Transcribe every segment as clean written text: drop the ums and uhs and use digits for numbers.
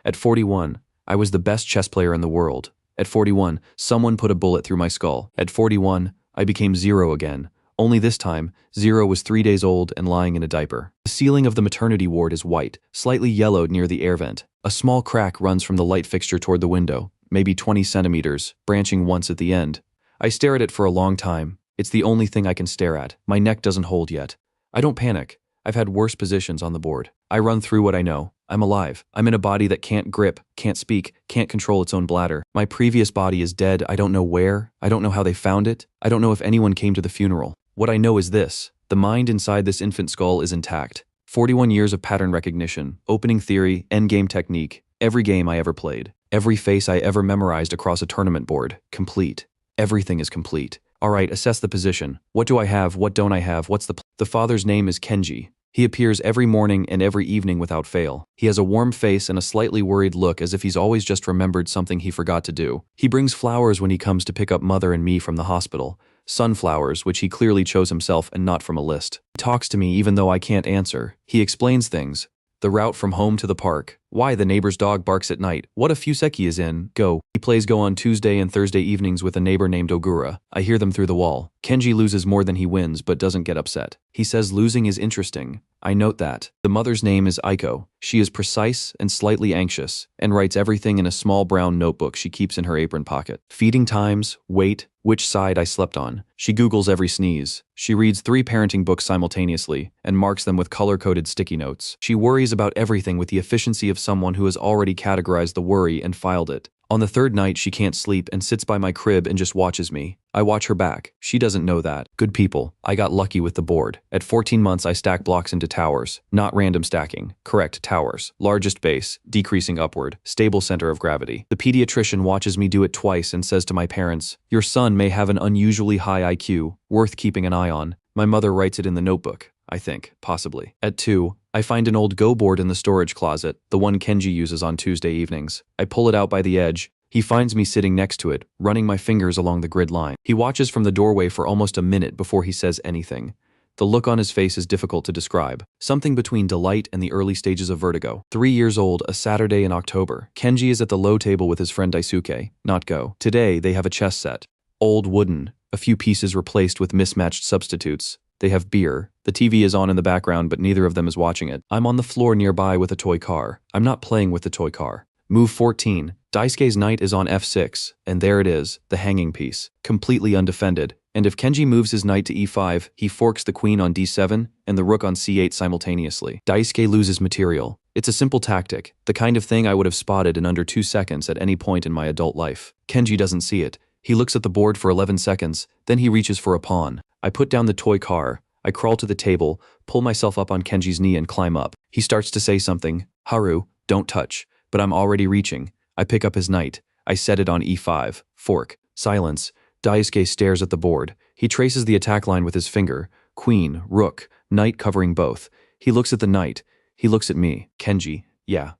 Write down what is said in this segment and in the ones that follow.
At 41, I was the best chess player in the world. At 41, someone put a bullet through my skull. At 41, I became Zero again. Only this time, Zero was 3 days old and lying in a diaper. The ceiling of the maternity ward is white, slightly yellowed near the air vent. A small crack runs from the light fixture toward the window, maybe 20 centimeters, branching once at the end. I stare at it for a long time. It's the only thing I can stare at. My neck doesn't hold yet. I don't panic. I've had worse positions on the board. I run through what I know. I'm alive. I'm in a body that can't grip, can't speak, can't control its own bladder. My previous body is dead. I don't know where. I don't know how they found it. I don't know if anyone came to the funeral. What I know is this: the mind inside this infant skull is intact. 41 years of pattern recognition, opening theory, endgame technique, every game I ever played, every face I ever memorized across a tournament board, complete. Everything is complete. All right, assess the position. What do I have? What don't I have? What's the father's name is Kenji. He appears every morning and every evening without fail. He has a warm face and a slightly worried look, as if he's always just remembered something he forgot to do. He brings flowers when he comes to pick up Mother and me from the hospital. Sunflowers, which he clearly chose himself and not from a list. He talks to me even though I can't answer. He explains things. The route from home to the park. Why the neighbor's dog barks at night. What a Fuseki is in. Go. He plays Go on Tuesday and Thursday evenings with a neighbor named Ogura. I hear them through the wall. Kenji loses more than he wins but doesn't get upset. He says losing is interesting. I note that. The mother's name is Aiko. She is precise and slightly anxious, and writes everything in a small brown notebook she keeps in her apron pocket. Feeding times, weight, which side I slept on. She Googles every sneeze. She reads 3 parenting books simultaneously, and marks them with color-coded sticky notes. She worries about everything with the efficiency of someone who has already categorized the worry and filed it. On the 3rd night, she can't sleep and sits by my crib and just watches me. I watch her back. She doesn't know that. Good people. I got lucky with the board. At 14 months, I stack blocks into towers. Not random stacking. Correct, towers. Largest base, decreasing upward, stable center of gravity. The pediatrician watches me do it twice and says to my parents, "Your son may have an unusually high IQ, worth keeping an eye on." My mother writes it in the notebook. I think, possibly. At 2, I find an old Go board in the storage closet, the one Kenji uses on Tuesday evenings. I pull it out by the edge. He finds me sitting next to it, running my fingers along the grid line. He watches from the doorway for almost a minute before he says anything. The look on his face is difficult to describe. Something between delight and the early stages of vertigo. 3 years old, a Saturday in October. Kenji is at the low table with his friend Daisuke, not Go. Today, they have a chess set. Old wooden, a few pieces replaced with mismatched substitutes. They have beer. The TV is on in the background, but neither of them is watching it. I'm on the floor nearby with a toy car. I'm not playing with the toy car. Move 14. Daisuke's knight is on f6, and there it is, the hanging piece, completely undefended. And if Kenji moves his knight to e5, he forks the queen on d7 and the rook on c8 simultaneously. Daisuke loses material. It's a simple tactic, the kind of thing I would have spotted in under 2 seconds at any point in my adult life. Kenji doesn't see it. He looks at the board for 11 seconds, then he reaches for a pawn. I put down the toy car. I crawl to the table, pull myself up on Kenji's knee and climb up. He starts to say something. Haru, don't touch. But I'm already reaching. I pick up his knight. I set it on e5. Fork. Silence. Daisuke stares at the board. He traces the attack line with his finger. Queen, rook, knight covering both. He looks at the knight. He looks at me. Kenji, yeah.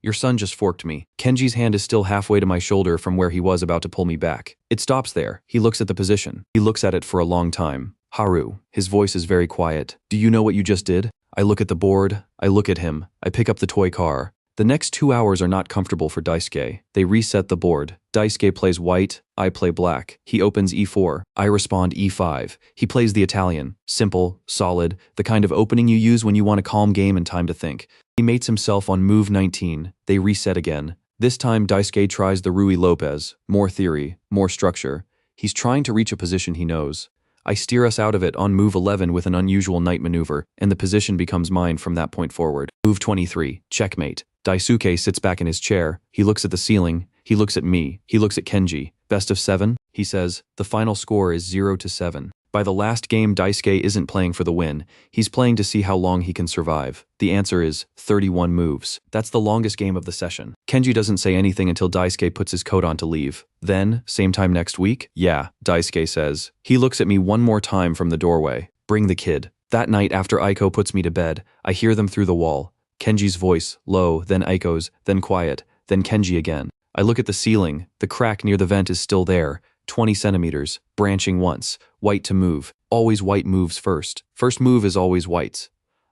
Your son just forked me. Kenji's hand is still halfway to my shoulder from where he was about to pull me back. It stops there. He looks at the position. He looks at it for a long time. Haru. His voice is very quiet. Do you know what you just did? I look at the board. I look at him. I pick up the toy car. The next 2 hours are not comfortable for Daisuke. They reset the board. Daisuke plays white, I play black. He opens e4, I respond e5. He plays the Italian. Simple, solid, the kind of opening you use when you want a calm game and time to think. He mates himself on move 19. They reset again. This time Daisuke tries the Ruy Lopez. More theory, more structure. He's trying to reach a position he knows. I steer us out of it on move 11 with an unusual knight maneuver, and the position becomes mine from that point forward. Move 23, checkmate. Daisuke sits back in his chair. He looks at the ceiling. He looks at me. He looks at Kenji. Best of 7? He says. The final score is 0-7. By the last game, Daisuke isn't playing for the win. He's playing to see how long he can survive. The answer is 31 moves. That's the longest game of the session. Kenji doesn't say anything until Daisuke puts his coat on to leave. Then, same time next week? Yeah, Daisuke says. He looks at me one more time from the doorway. Bring the kid. That night after Aiko puts me to bed, I hear them through the wall. Kenji's voice, low, then Aiko's, then quiet, then Kenji again. I look at the ceiling. The crack near the vent is still there. 20 centimeters, branching once, white to move. Always white moves first. First move is always white's.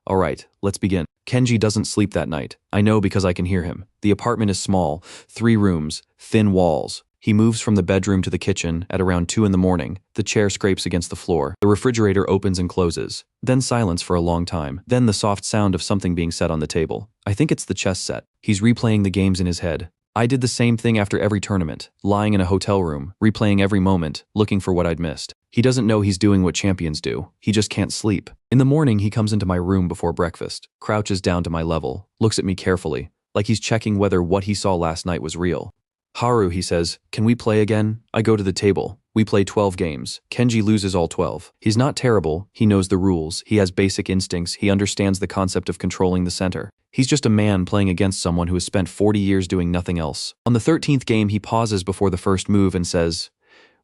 All right, let's begin. Kenji doesn't sleep that night. I know because I can hear him. The apartment is small, 3 rooms, thin walls. He moves from the bedroom to the kitchen at around 2 in the morning. The chair scrapes against the floor. The refrigerator opens and closes. Then silence for a long time. Then the soft sound of something being set on the table. I think it's the chess set. He's replaying the games in his head. I did the same thing after every tournament, lying in a hotel room, replaying every moment, looking for what I'd missed. He doesn't know he's doing what champions do. He just can't sleep. In the morning, he comes into my room before breakfast, crouches down to my level, looks at me carefully, like he's checking whether what he saw last night was real. Haru, he says, can we play again? I go to the table. We play 12 games. Kenji loses all 12. He's not terrible. He knows the rules. He has basic instincts. He understands the concept of controlling the center. He's just a man playing against someone who has spent 40 years doing nothing else. On the 13th game, he pauses before the first move and says,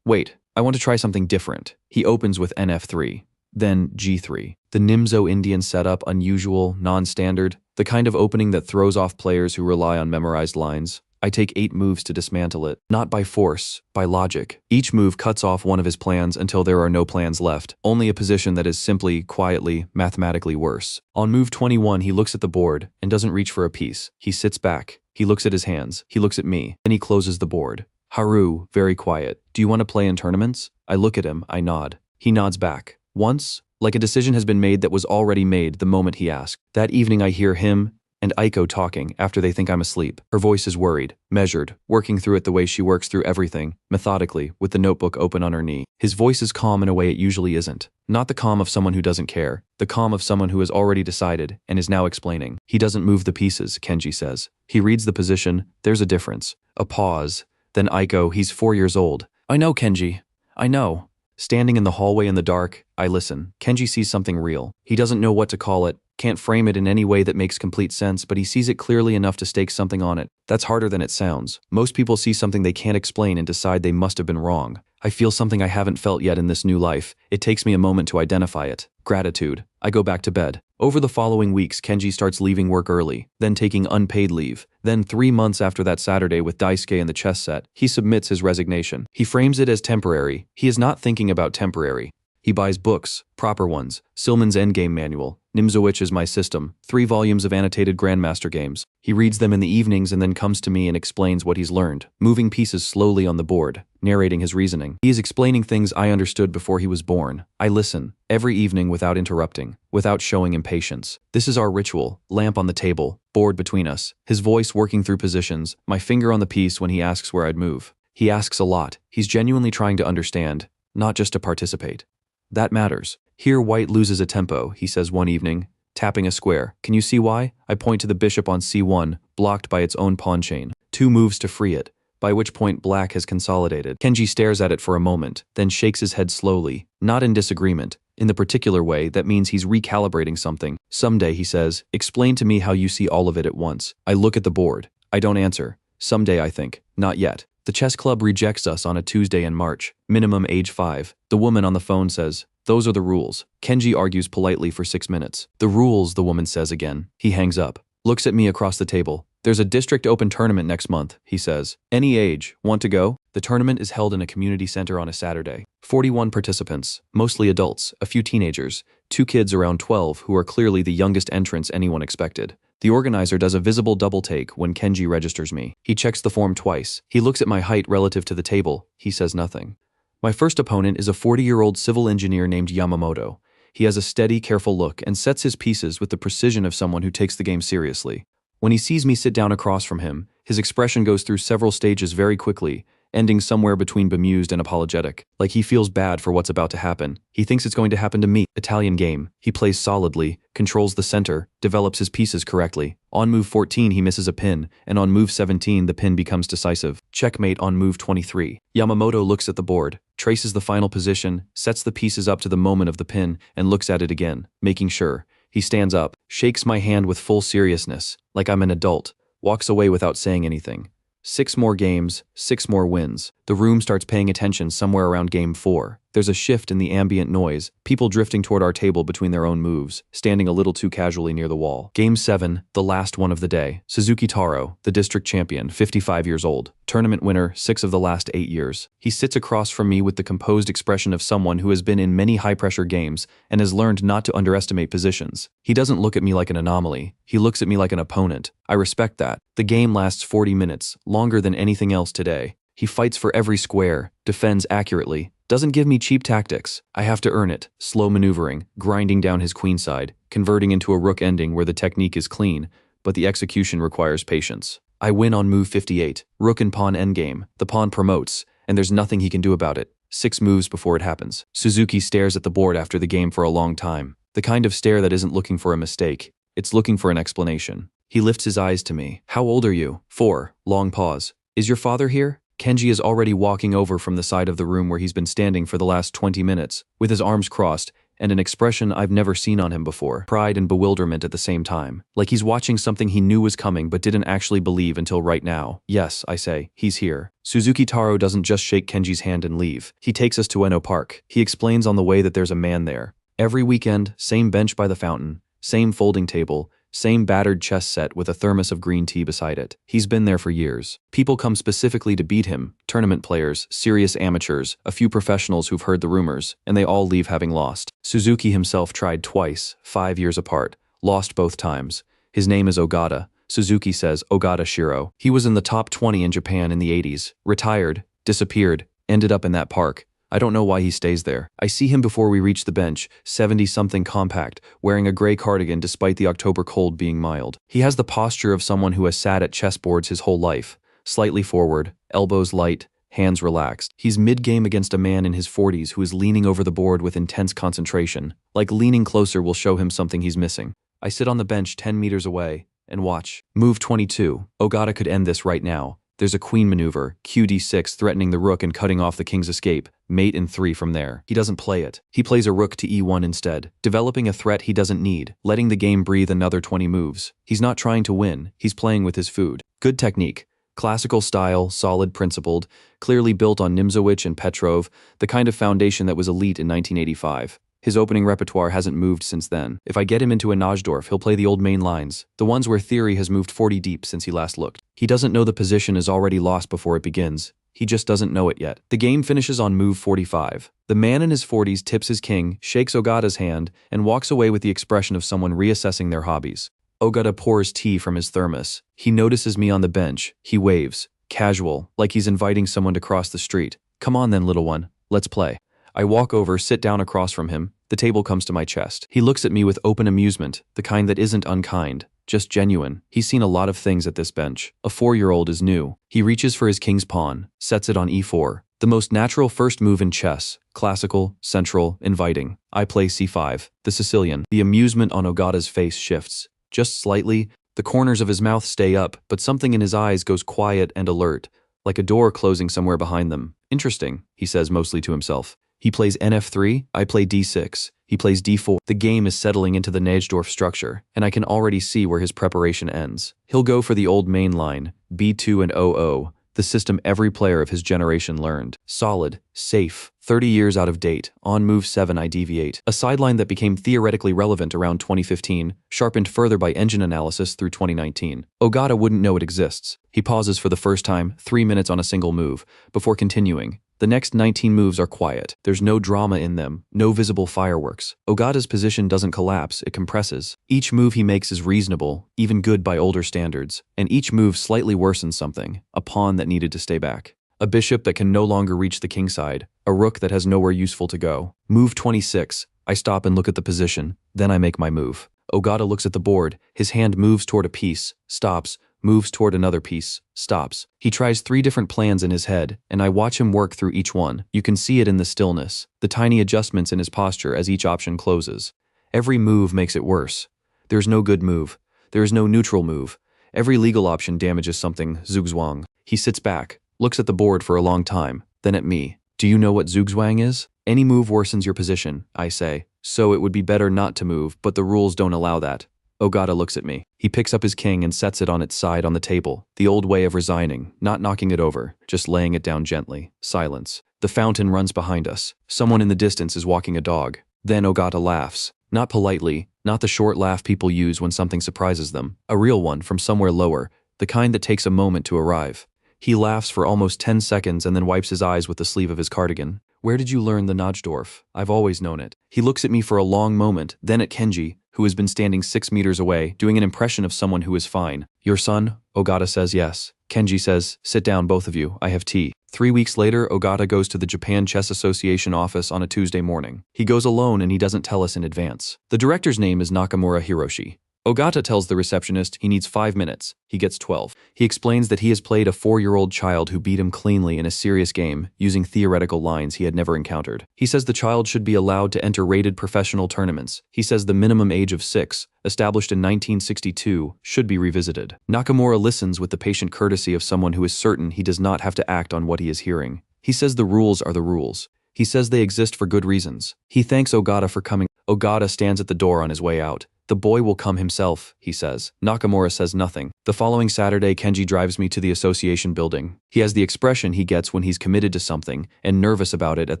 wait, I want to try something different. He opens with NF3, then G3. The Nimzo Indian setup, unusual, non-standard, the kind of opening that throws off players who rely on memorized lines. I take 8 moves to dismantle it, not by force, by logic. Each move cuts off one of his plans until there are no plans left, only a position that is simply, quietly, mathematically worse. On move 21, he looks at the board and doesn't reach for a piece. He sits back. He looks at his hands. He looks at me. Then he closes the board. Haru, very quiet. Do you want to play in tournaments? I look at him. I nod. He nods back. Once, like a decision has been made that was already made the moment he asked. That evening I hear him and Aiko talking after they think I'm asleep. Her voice is worried, measured, working through it the way she works through everything, methodically, with the notebook open on her knee. His voice is calm in a way it usually isn't. Not the calm of someone who doesn't care, the calm of someone who has already decided and is now explaining. He doesn't move the pieces, Kenji says. He reads the position. There's a difference. A pause. Then Aiko, he's 4 years old. I know, Kenji. I know. Standing in the hallway in the dark, I listen. Kenji sees something real. He doesn't know what to call it, can't frame it in any way that makes complete sense, but he sees it clearly enough to stake something on it. That's harder than it sounds. Most people see something they can't explain and decide they must have been wrong. I feel something I haven't felt yet in this new life. It takes me a moment to identify it. Gratitude. I go back to bed. Over the following weeks, Kenji starts leaving work early, then taking unpaid leave. Then 3 months after that Saturday with Daisuke and the chess set, he submits his resignation. He frames it as temporary. He is not thinking about temporary. He buys books, proper ones, Silman's Endgame Manual, Nimzowitch is My System, 3 volumes of annotated Grandmaster games. He reads them in the evenings and then comes to me and explains what he's learned, moving pieces slowly on the board, narrating his reasoning. He is explaining things I understood before he was born. I listen, every evening without interrupting, without showing impatience. This is our ritual, lamp on the table, board between us, his voice working through positions, my finger on the piece when he asks where I'd move. He asks a lot. He's genuinely trying to understand, not just to participate. That matters. Here white loses a tempo, he says one evening, tapping a square. Can you see why? I point to the bishop on c1, blocked by its own pawn chain. 2 moves to free it, by which point black has consolidated. Kenji stares at it for a moment, then shakes his head slowly, not in disagreement. In the particular way, that means he's recalibrating something. Someday, he says, explain to me how you see all of it at once. I look at the board. I don't answer. Someday, I think. Not yet. The chess club rejects us on a Tuesday in March, minimum age 5. The woman on the phone says, those are the rules. Kenji argues politely for 6 minutes. The rules, the woman says again. He hangs up, looks at me across the table. There's a district open tournament next month, he says. Any age, want to go? The tournament is held in a community center on a Saturday. 41 participants, mostly adults, a few teenagers, 2 kids around 12 who are clearly the youngest entrants anyone expected. The organizer does a visible double take when Kenji registers me. He checks the form twice. He looks at my height relative to the table. He says nothing. My first opponent is a 40-year-old civil engineer named Yamamoto. He has a steady, careful look and sets his pieces with the precision of someone who takes the game seriously. When he sees me sit down across from him, his expression goes through several stages very quickly, ending somewhere between bemused and apologetic, like he feels bad for what's about to happen. He thinks it's going to happen to me. Italian game. He plays solidly, controls the center, develops his pieces correctly. On move 14 he misses a pin, and on move 17 the pin becomes decisive. Checkmate on move 23. Yamamoto looks at the board, traces the final position, sets the pieces up to the moment of the pin, and looks at it again, making sure. He stands up, shakes my hand with full seriousness, like I'm an adult, walks away without saying anything. 6 more games, 6 more wins. The room starts paying attention somewhere around game 4. There's a shift in the ambient noise, people drifting toward our table between their own moves, standing a little too casually near the wall. Game 7, the last one of the day. Suzuki Taro, the district champion, 55 years old. Tournament winner, 6 of the last 8 years. He sits across from me with the composed expression of someone who has been in many high-pressure games and has learned not to underestimate positions. He doesn't look at me like an anomaly. He looks at me like an opponent. I respect that. The game lasts 40 minutes, longer than anything else today. He fights for every square, defends accurately, doesn't give me cheap tactics. I have to earn it, slow maneuvering, grinding down his queenside, converting into a rook ending where the technique is clean, but the execution requires patience. I win on move 58, rook and pawn endgame. The pawn promotes, and there's nothing he can do about it. 6 moves before it happens. Suzuki stares at the board after the game for a long time. The kind of stare that isn't looking for a mistake. It's looking for an explanation. He lifts his eyes to me. How old are you? 4. Long pause. Is your father here? Kenji is already walking over from the side of the room where he's been standing for the last 20 minutes, with his arms crossed, and an expression I've never seen on him before, pride and bewilderment at the same time. Like he's watching something he knew was coming but didn't actually believe until right now. Yes, I say, he's here. Suzuki Taro doesn't just shake Kenji's hand and leave. He takes us to Ueno Park. He explains on the way that there's a man there. Every weekend, same bench by the fountain, same folding table, same battered chess set with a thermos of green tea beside it. He's been there for years. People come specifically to beat him, tournament players, serious amateurs, a few professionals who've heard the rumors, and they all leave having lost. Suzuki himself tried twice, 5 years apart, lost both times. His name is Ogata. Suzuki says Ogata Shiro. He was in the top 20 in Japan in the 80s, retired, disappeared, ended up in that park. I don't know why he stays there. I see him before we reach the bench, 70-something compact, wearing a gray cardigan despite the October cold being mild. He has the posture of someone who has sat at chessboards his whole life, slightly forward, elbows light, hands relaxed. He's mid-game against a man in his 40s who is leaning over the board with intense concentration, like leaning closer will show him something he's missing. I sit on the bench 10 meters away and watch. Move 22. Ogata could end this right now. There's a queen maneuver, QD6 threatening the rook and cutting off the king's escape, mate in 3 from there. He doesn't play it. He plays a rook to E1 instead, developing a threat he doesn't need, letting the game breathe another 20 moves. He's not trying to win, he's playing with his food. Good technique. Classical style, solid, principled, clearly built on Nimzowitsch and Petrov, the kind of foundation that was elite in 1985. His opening repertoire hasn't moved since then. If I get him into a Najdorf, he'll play the old main lines, the ones where theory has moved 40 deep since he last looked. He doesn't know the position is already lost before it begins. He just doesn't know it yet. The game finishes on move 45. The man in his 40s tips his king, shakes Ogata's hand, and walks away with the expression of someone reassessing their hobbies. Ogata pours tea from his thermos. He notices me on the bench. He waves, casual, like he's inviting someone to cross the street. Come on then, little one, let's play. I walk over, sit down across from him. The table comes to my chest. He looks at me with open amusement, the kind that isn't unkind, just genuine. He's seen a lot of things at this bench. A 4-year-old is new. He reaches for his king's pawn, sets it on E4. The most natural first move in chess. Classical, central, inviting. I play C5, the Sicilian. The amusement on Ogata's face shifts. Just slightly, the corners of his mouth stay up, but something in his eyes goes quiet and alert, like a door closing somewhere behind them. Interesting, he says mostly to himself. He plays NF3, I play D6. He plays D4. The game is settling into the Najdorf structure, and I can already see where his preparation ends. He'll go for the old main line, B2 and 00, the system every player of his generation learned. Solid, safe, 30 years out of date. On move 7 I deviate. A sideline that became theoretically relevant around 2015, sharpened further by engine analysis through 2019. Ogata wouldn't know it exists. He pauses for the first time, 3 minutes on a single move, before continuing. The next 19 moves are quiet. There's no drama in them, no visible fireworks. Ogata's position doesn't collapse, it compresses. Each move he makes is reasonable, even good by older standards, and each move slightly worsens something, a pawn that needed to stay back. A bishop that can no longer reach the kingside, a rook that has nowhere useful to go. Move 26. I stop and look at the position, then I make my move. Ogata looks at the board, his hand moves toward a piece, stops, moves toward another piece, stops. He tries 3 different plans in his head, and I watch him work through each one. You can see it in the stillness, the tiny adjustments in his posture as each option closes. Every move makes it worse. There's no good move. There is no neutral move. Every legal option damages something, zugzwang. He sits back, looks at the board for a long time, then at me. Do you know what zugzwang is? Any move worsens your position, I say. So it would be better not to move, but the rules don't allow that. Ogata looks at me. He picks up his king and sets it on its side on the table. The old way of resigning, not knocking it over, just laying it down gently. Silence. The fountain runs behind us. Someone in the distance is walking a dog. Then Ogata laughs. Not politely, not the short laugh people use when something surprises them. A real one from somewhere lower, the kind that takes a moment to arrive. He laughs for almost 10 seconds and then wipes his eyes with the sleeve of his cardigan. Where did you learn the Najdorf? I've always known it. He looks at me for a long moment, then at Kenji, who has been standing 6 meters away, doing an impression of someone who is fine. Your son? Ogata says yes. Kenji says, sit down both of you, I have tea. 3 weeks later, Ogata goes to the Japan Chess Association office on a Tuesday morning. He goes alone and he doesn't tell us in advance. The director's name is Nakamura Hiroshi. Ogata tells the receptionist he needs 5 minutes. He gets 12. He explains that he has played a 4-year-old child who beat him cleanly in a serious game using theoretical lines he had never encountered. He says the child should be allowed to enter rated professional tournaments. He says the minimum age of 6, established in 1962, should be revisited. Nakamura listens with the patient courtesy of someone who is certain he does not have to act on what he is hearing. He says the rules are the rules. He says they exist for good reasons. He thanks Ogata for coming. Ogata stands at the door on his way out. The boy will come himself, he says. Nakamura says nothing. The following Saturday, Kenji drives me to the association building. He has the expression he gets when he's committed to something and nervous about it at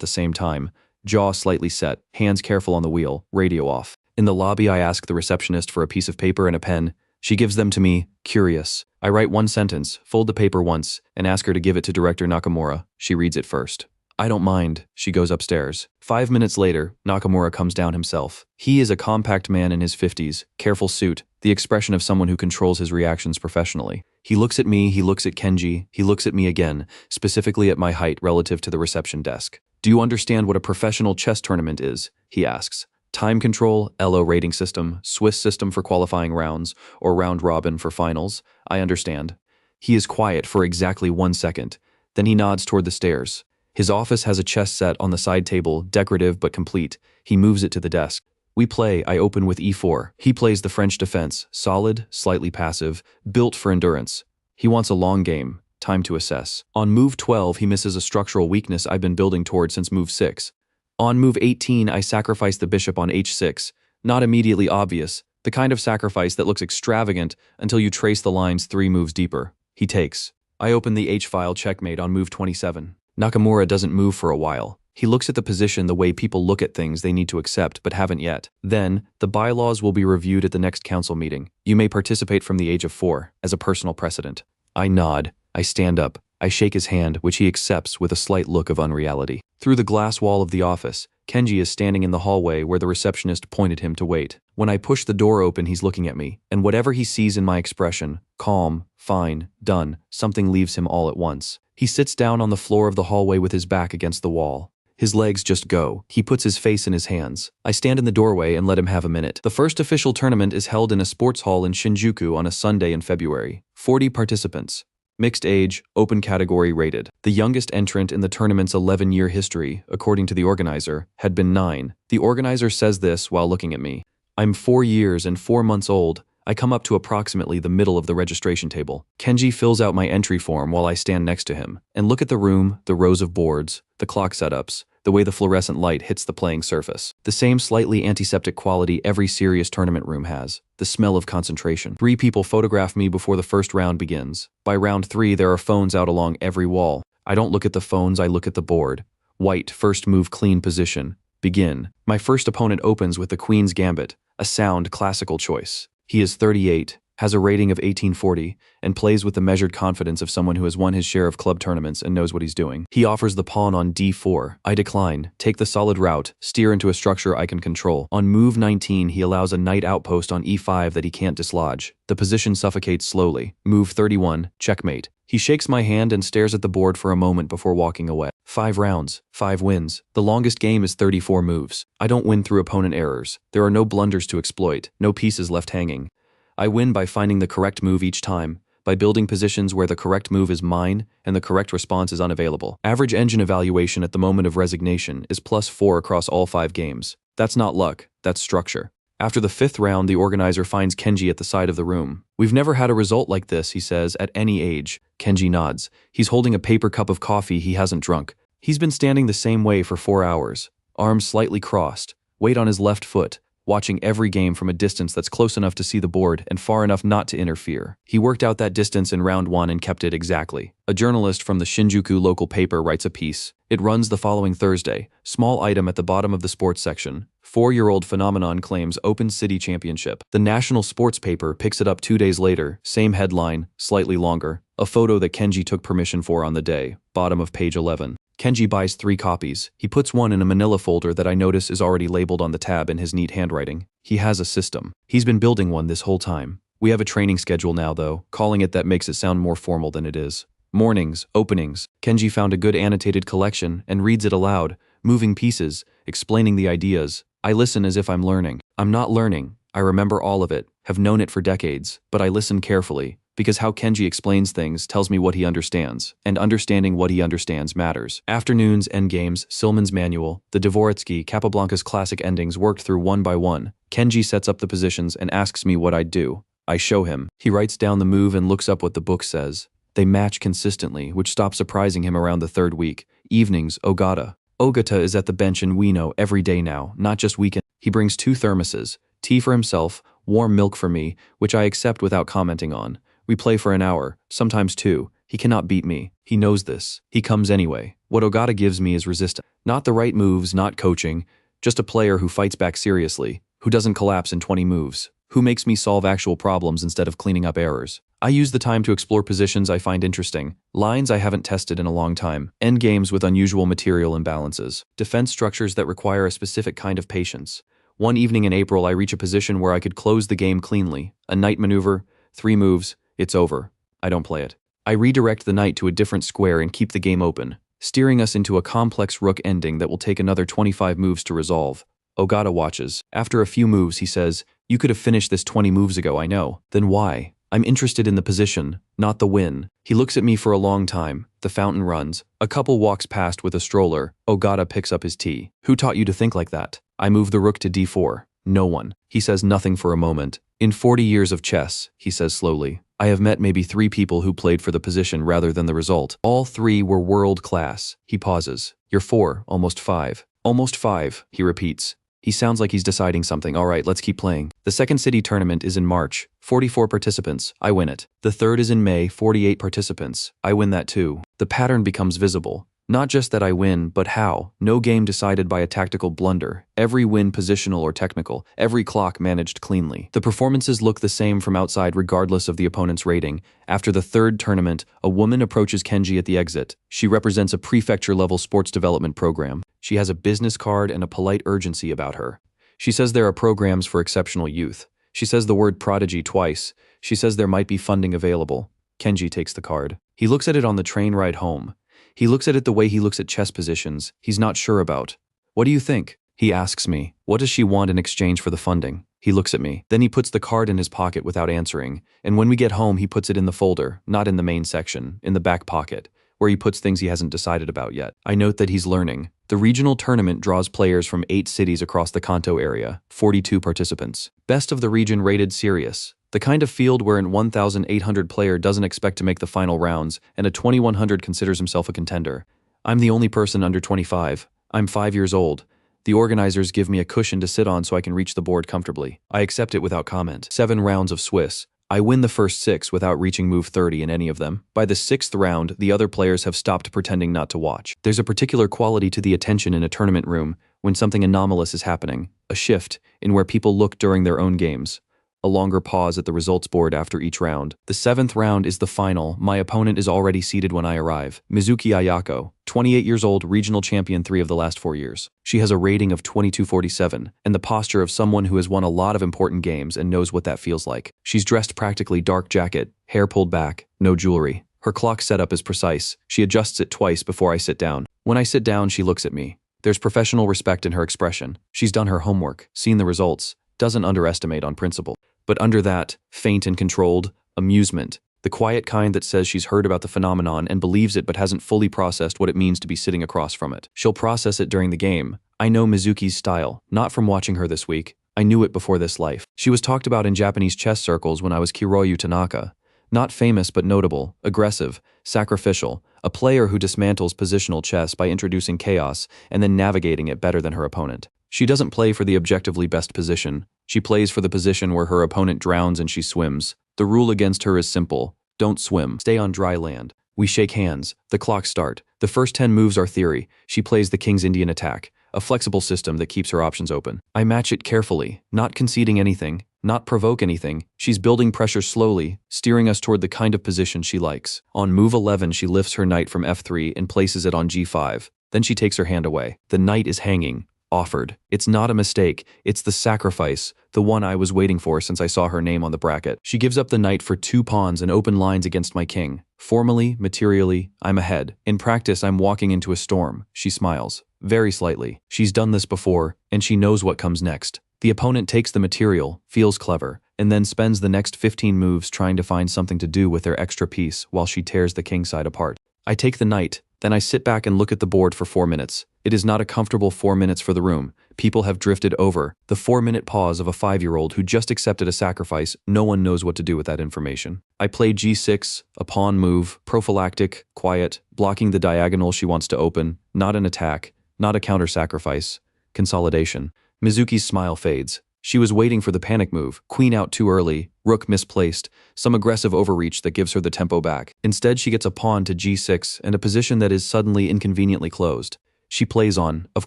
the same time. Jaw slightly set, hands careful on the wheel, radio off. In the lobby, I ask the receptionist for a piece of paper and a pen. She gives them to me, curious. I write one sentence, fold the paper once, and ask her to give it to Director Nakamura. She reads it first. I don't mind. She goes upstairs. 5 minutes later, Nakamura comes down himself. He is a compact man in his 50s, careful suit, the expression of someone who controls his reactions professionally. He looks at me, he looks at Kenji, he looks at me again, specifically at my height relative to the reception desk. Do you understand what a professional chess tournament is? He asks. Time control, ELO rating system, Swiss system for qualifying rounds, or round robin for finals. I understand. He is quiet for exactly 1 second. Then he nods toward the stairs. His office has a chess set on the side table, decorative but complete. He moves it to the desk. We play. I open with e4. He plays the French defense, solid, slightly passive, built for endurance. He wants a long game, time to assess. On move 12, he misses a structural weakness I've been building toward since move 6. On move 18, I sacrifice the bishop on h6. Not immediately obvious, the kind of sacrifice that looks extravagant until you trace the lines 3 moves deeper. He takes. I open the h-file checkmate on move 27. Nakamura doesn't move for a while. He looks at the position the way people look at things they need to accept but haven't yet. Then, the bylaws will be reviewed at the next council meeting. You may participate from the age of 4, as a personal precedent. I nod. I stand up. I shake his hand, which he accepts with a slight look of unreality. Through the glass wall of the office, Kenji is standing in the hallway where the receptionist pointed him to wait. When I push the door open, he's looking at me, and whatever he sees in my expression, calm, fine, done, something leaves him all at once. He sits down on the floor of the hallway with his back against the wall. His legs just go. He puts his face in his hands. I stand in the doorway and let him have a minute. The first official tournament is held in a sports hall in Shinjuku on a Sunday in February. 40 participants. Mixed age, open category rated. The youngest entrant in the tournament's 11-year history, according to the organizer, had been 9. The organizer says this while looking at me. I'm 4 years and 4 months old. I come up to approximately the middle of the registration table. Kenji fills out my entry form while I stand next to him and look at the room, the rows of boards, the clock setups, the way the fluorescent light hits the playing surface. The same slightly antiseptic quality every serious tournament room has. The smell of concentration. 3 people photograph me before the first round begins. By round 3, there are phones out along every wall. I don't look at the phones, I look at the board. White, first move clean position. Begin. My first opponent opens with the Queen's Gambit, a sound classical choice. He is 38, has a rating of 1840, and plays with the measured confidence of someone who has won his share of club tournaments and knows what he's doing. He offers the pawn on d4. I decline, take the solid route, steer into a structure I can control. On move 19, he allows a knight outpost on e5 that he can't dislodge. The position suffocates slowly. Move 31, checkmate. He shakes my hand and stares at the board for a moment before walking away. 5 rounds, 5 wins. The longest game is 34 moves. I don't win through opponent errors. There are no blunders to exploit, no pieces left hanging. I win by finding the correct move each time, by building positions where the correct move is mine and the correct response is unavailable. Average engine evaluation at the moment of resignation is +4 across all 5 games. That's not luck, that's structure. After the 5th round, the organizer finds Kenji at the side of the room. We've never had a result like this, he says, at any age. Kenji nods. He's holding a paper cup of coffee he hasn't drunk. He's been standing the same way for 4 hours, arms slightly crossed, weight on his left foot, watching every game from a distance that's close enough to see the board and far enough not to interfere. He worked out that distance in round 1 and kept it exactly. A journalist from the Shinjuku local paper writes a piece, It runs the following Thursday. Small item at the bottom of the sports section. 4-year-old phenomenon claims Open City Championship. The national sports paper picks it up 2 days later. Same headline, slightly longer. A photo that Kenji took permission for on the day. Bottom of page 11. Kenji buys 3 copies. He puts one in a manila folder that I notice is already labeled on the tab in his neat handwriting. He has a system. He's been building one this whole time. We have a training schedule now though. Calling it that makes it sound more formal than it is. Mornings, openings. Kenji found a good annotated collection and reads it aloud, moving pieces, explaining the ideas. I listen as if I'm learning. I'm not learning. I remember all of it, have known it for decades, but I listen carefully, because how Kenji explains things tells me what he understands, and understanding what he understands matters. Afternoons, endgames, Silman's manual, the Dvoretsky, Capablanca's classic endings worked through one by one. Kenji sets up the positions and asks me what I'd do. I show him. He writes down the move and looks up what the book says. They match consistently, which stops surprising him around the 3rd week. Evenings, Ogata. Ogata is at the bench in Ueno every day now, not just weekend. He brings 2 thermoses, tea for himself, warm milk for me, which I accept without commenting on. We play for an hour, sometimes 2. He cannot beat me. He knows this. He comes anyway. What Ogata gives me is resistance. Not the right moves, not coaching, just a player who fights back seriously, who doesn't collapse in 20 moves, who makes me solve actual problems instead of cleaning up errors. I use the time to explore positions I find interesting, lines I haven't tested in a long time, endgames with unusual material imbalances, defense structures that require a specific kind of patience. One evening in April I reach a position where I could close the game cleanly. A knight maneuver, 3 moves, it's over. I don't play it. I redirect the knight to a different square and keep the game open, steering us into a complex rook ending that will take another 25 moves to resolve. Ogata watches. After a few moves he says, "You could have finished this 20 moves ago, I know. Then why?" I'm interested in the position, not the win. He looks at me for a long time. The fountain runs. A couple walks past with a stroller. Ogata picks up his tea. Who taught you to think like that? I move the rook to d4. No one. He says nothing for a moment. In 40 years of chess, he says slowly, I have met maybe 3 people who played for the position rather than the result. All 3 were world class. He pauses. You're 4, almost 5. Almost 5, he repeats. He sounds like he's deciding something. All right, let's keep playing. The second city tournament is in March. 44 participants. I win it. The third is in May. 48 participants. I win that too. The pattern becomes visible. Not just that I win, but how. No game decided by a tactical blunder. Every win positional or technical. Every clock managed cleanly. The performances look the same from outside regardless of the opponent's rating. After the third tournament, a woman approaches Kenji at the exit. She represents a prefecture-level sports development program. She has a business card and a polite urgency about her. She says there are programs for exceptional youth. She says the word prodigy twice. She says there might be funding available. Kenji takes the card. He looks at it on the train ride home. He looks at it the way he looks at chess positions he's not sure about. What do you think? He asks me. What does she want in exchange for the funding? He looks at me. Then he puts the card in his pocket without answering. And when we get home, he puts it in the folder, not in the main section, in the back pocket, where he puts things he hasn't decided about yet. I note that he's learning. The regional tournament draws players from 8 cities across the Kanto area, 42 participants. Best of the region rated serious. The kind of field where an 1,800 player doesn't expect to make the final rounds and a 2,100 considers himself a contender. I'm the only person under 25. I'm 5 years old. The organizers give me a cushion to sit on so I can reach the board comfortably. I accept it without comment. 7 rounds of Swiss. I win the first 6 without reaching move 30 in any of them. By the 6th round, the other players have stopped pretending not to watch. There's a particular quality to the attention in a tournament room when something anomalous is happening, a shift in where people look during their own games. A longer pause at the results board after each round. The 7th round is the final. My opponent is already seated when I arrive. Mizuki Ayako, 28 years old, regional champion 3 of the last 4 years. She has a rating of 2247 and the posture of someone who has won a lot of important games and knows what that feels like. She's dressed practically dark jacket, hair pulled back, no jewelry. Her clock setup is precise. She adjusts it twice before I sit down. When I sit down, she looks at me. There's professional respect in her expression. She's done her homework, seen the results, doesn't underestimate on principle. But under that, faint and controlled, amusement. The quiet kind that says she's heard about the phenomenon and believes it but hasn't fully processed what it means to be sitting across from it. She'll process it during the game. I know Mizuki's style, not from watching her this week. I knew it before this life. She was talked about in Japanese chess circles when I was Kiroyu Tanaka. Not famous but notable, aggressive, sacrificial, a player who dismantles positional chess by introducing chaos and then navigating it better than her opponent. She doesn't play for the objectively best position. She plays for the position where her opponent drowns and she swims. The rule against her is simple. Don't swim. Stay on dry land. We shake hands. The clocks start. The first 10 moves are theory. She plays the King's Indian attack, a flexible system that keeps her options open. I match it carefully, not conceding anything, not provoke anything. She's building pressure slowly, steering us toward the kind of position she likes. On move 11, she lifts her knight from f3 and places it on g5. Then she takes her hand away. The knight is hanging. Offered. It's not a mistake. It's the sacrifice, the one I was waiting for since I saw her name on the bracket. She gives up the knight for 2 pawns and open lines against my king. Formally, materially, I'm ahead. In practice, I'm walking into a storm. She smiles. Very slightly. She's done this before, and she knows what comes next. The opponent takes the material, feels clever, and then spends the next 15 moves trying to find something to do with their extra piece while she tears the king side apart. I take the knight, then I sit back and look at the board for 4 minutes. It is not a comfortable 4 minutes for the room. People have drifted over. The 4-minute pause of a 5-year-old who just accepted a sacrifice. No one knows what to do with that information. I play g6, a pawn move, prophylactic, quiet, blocking the diagonal she wants to open, not an attack, not a counter-sacrifice. Consolidation. Mizuki's smile fades. She was waiting for the panic move, queen out too early, rook misplaced, some aggressive overreach that gives her the tempo back. Instead, she gets a pawn to g6 and a position that is suddenly inconveniently closed. She plays on, of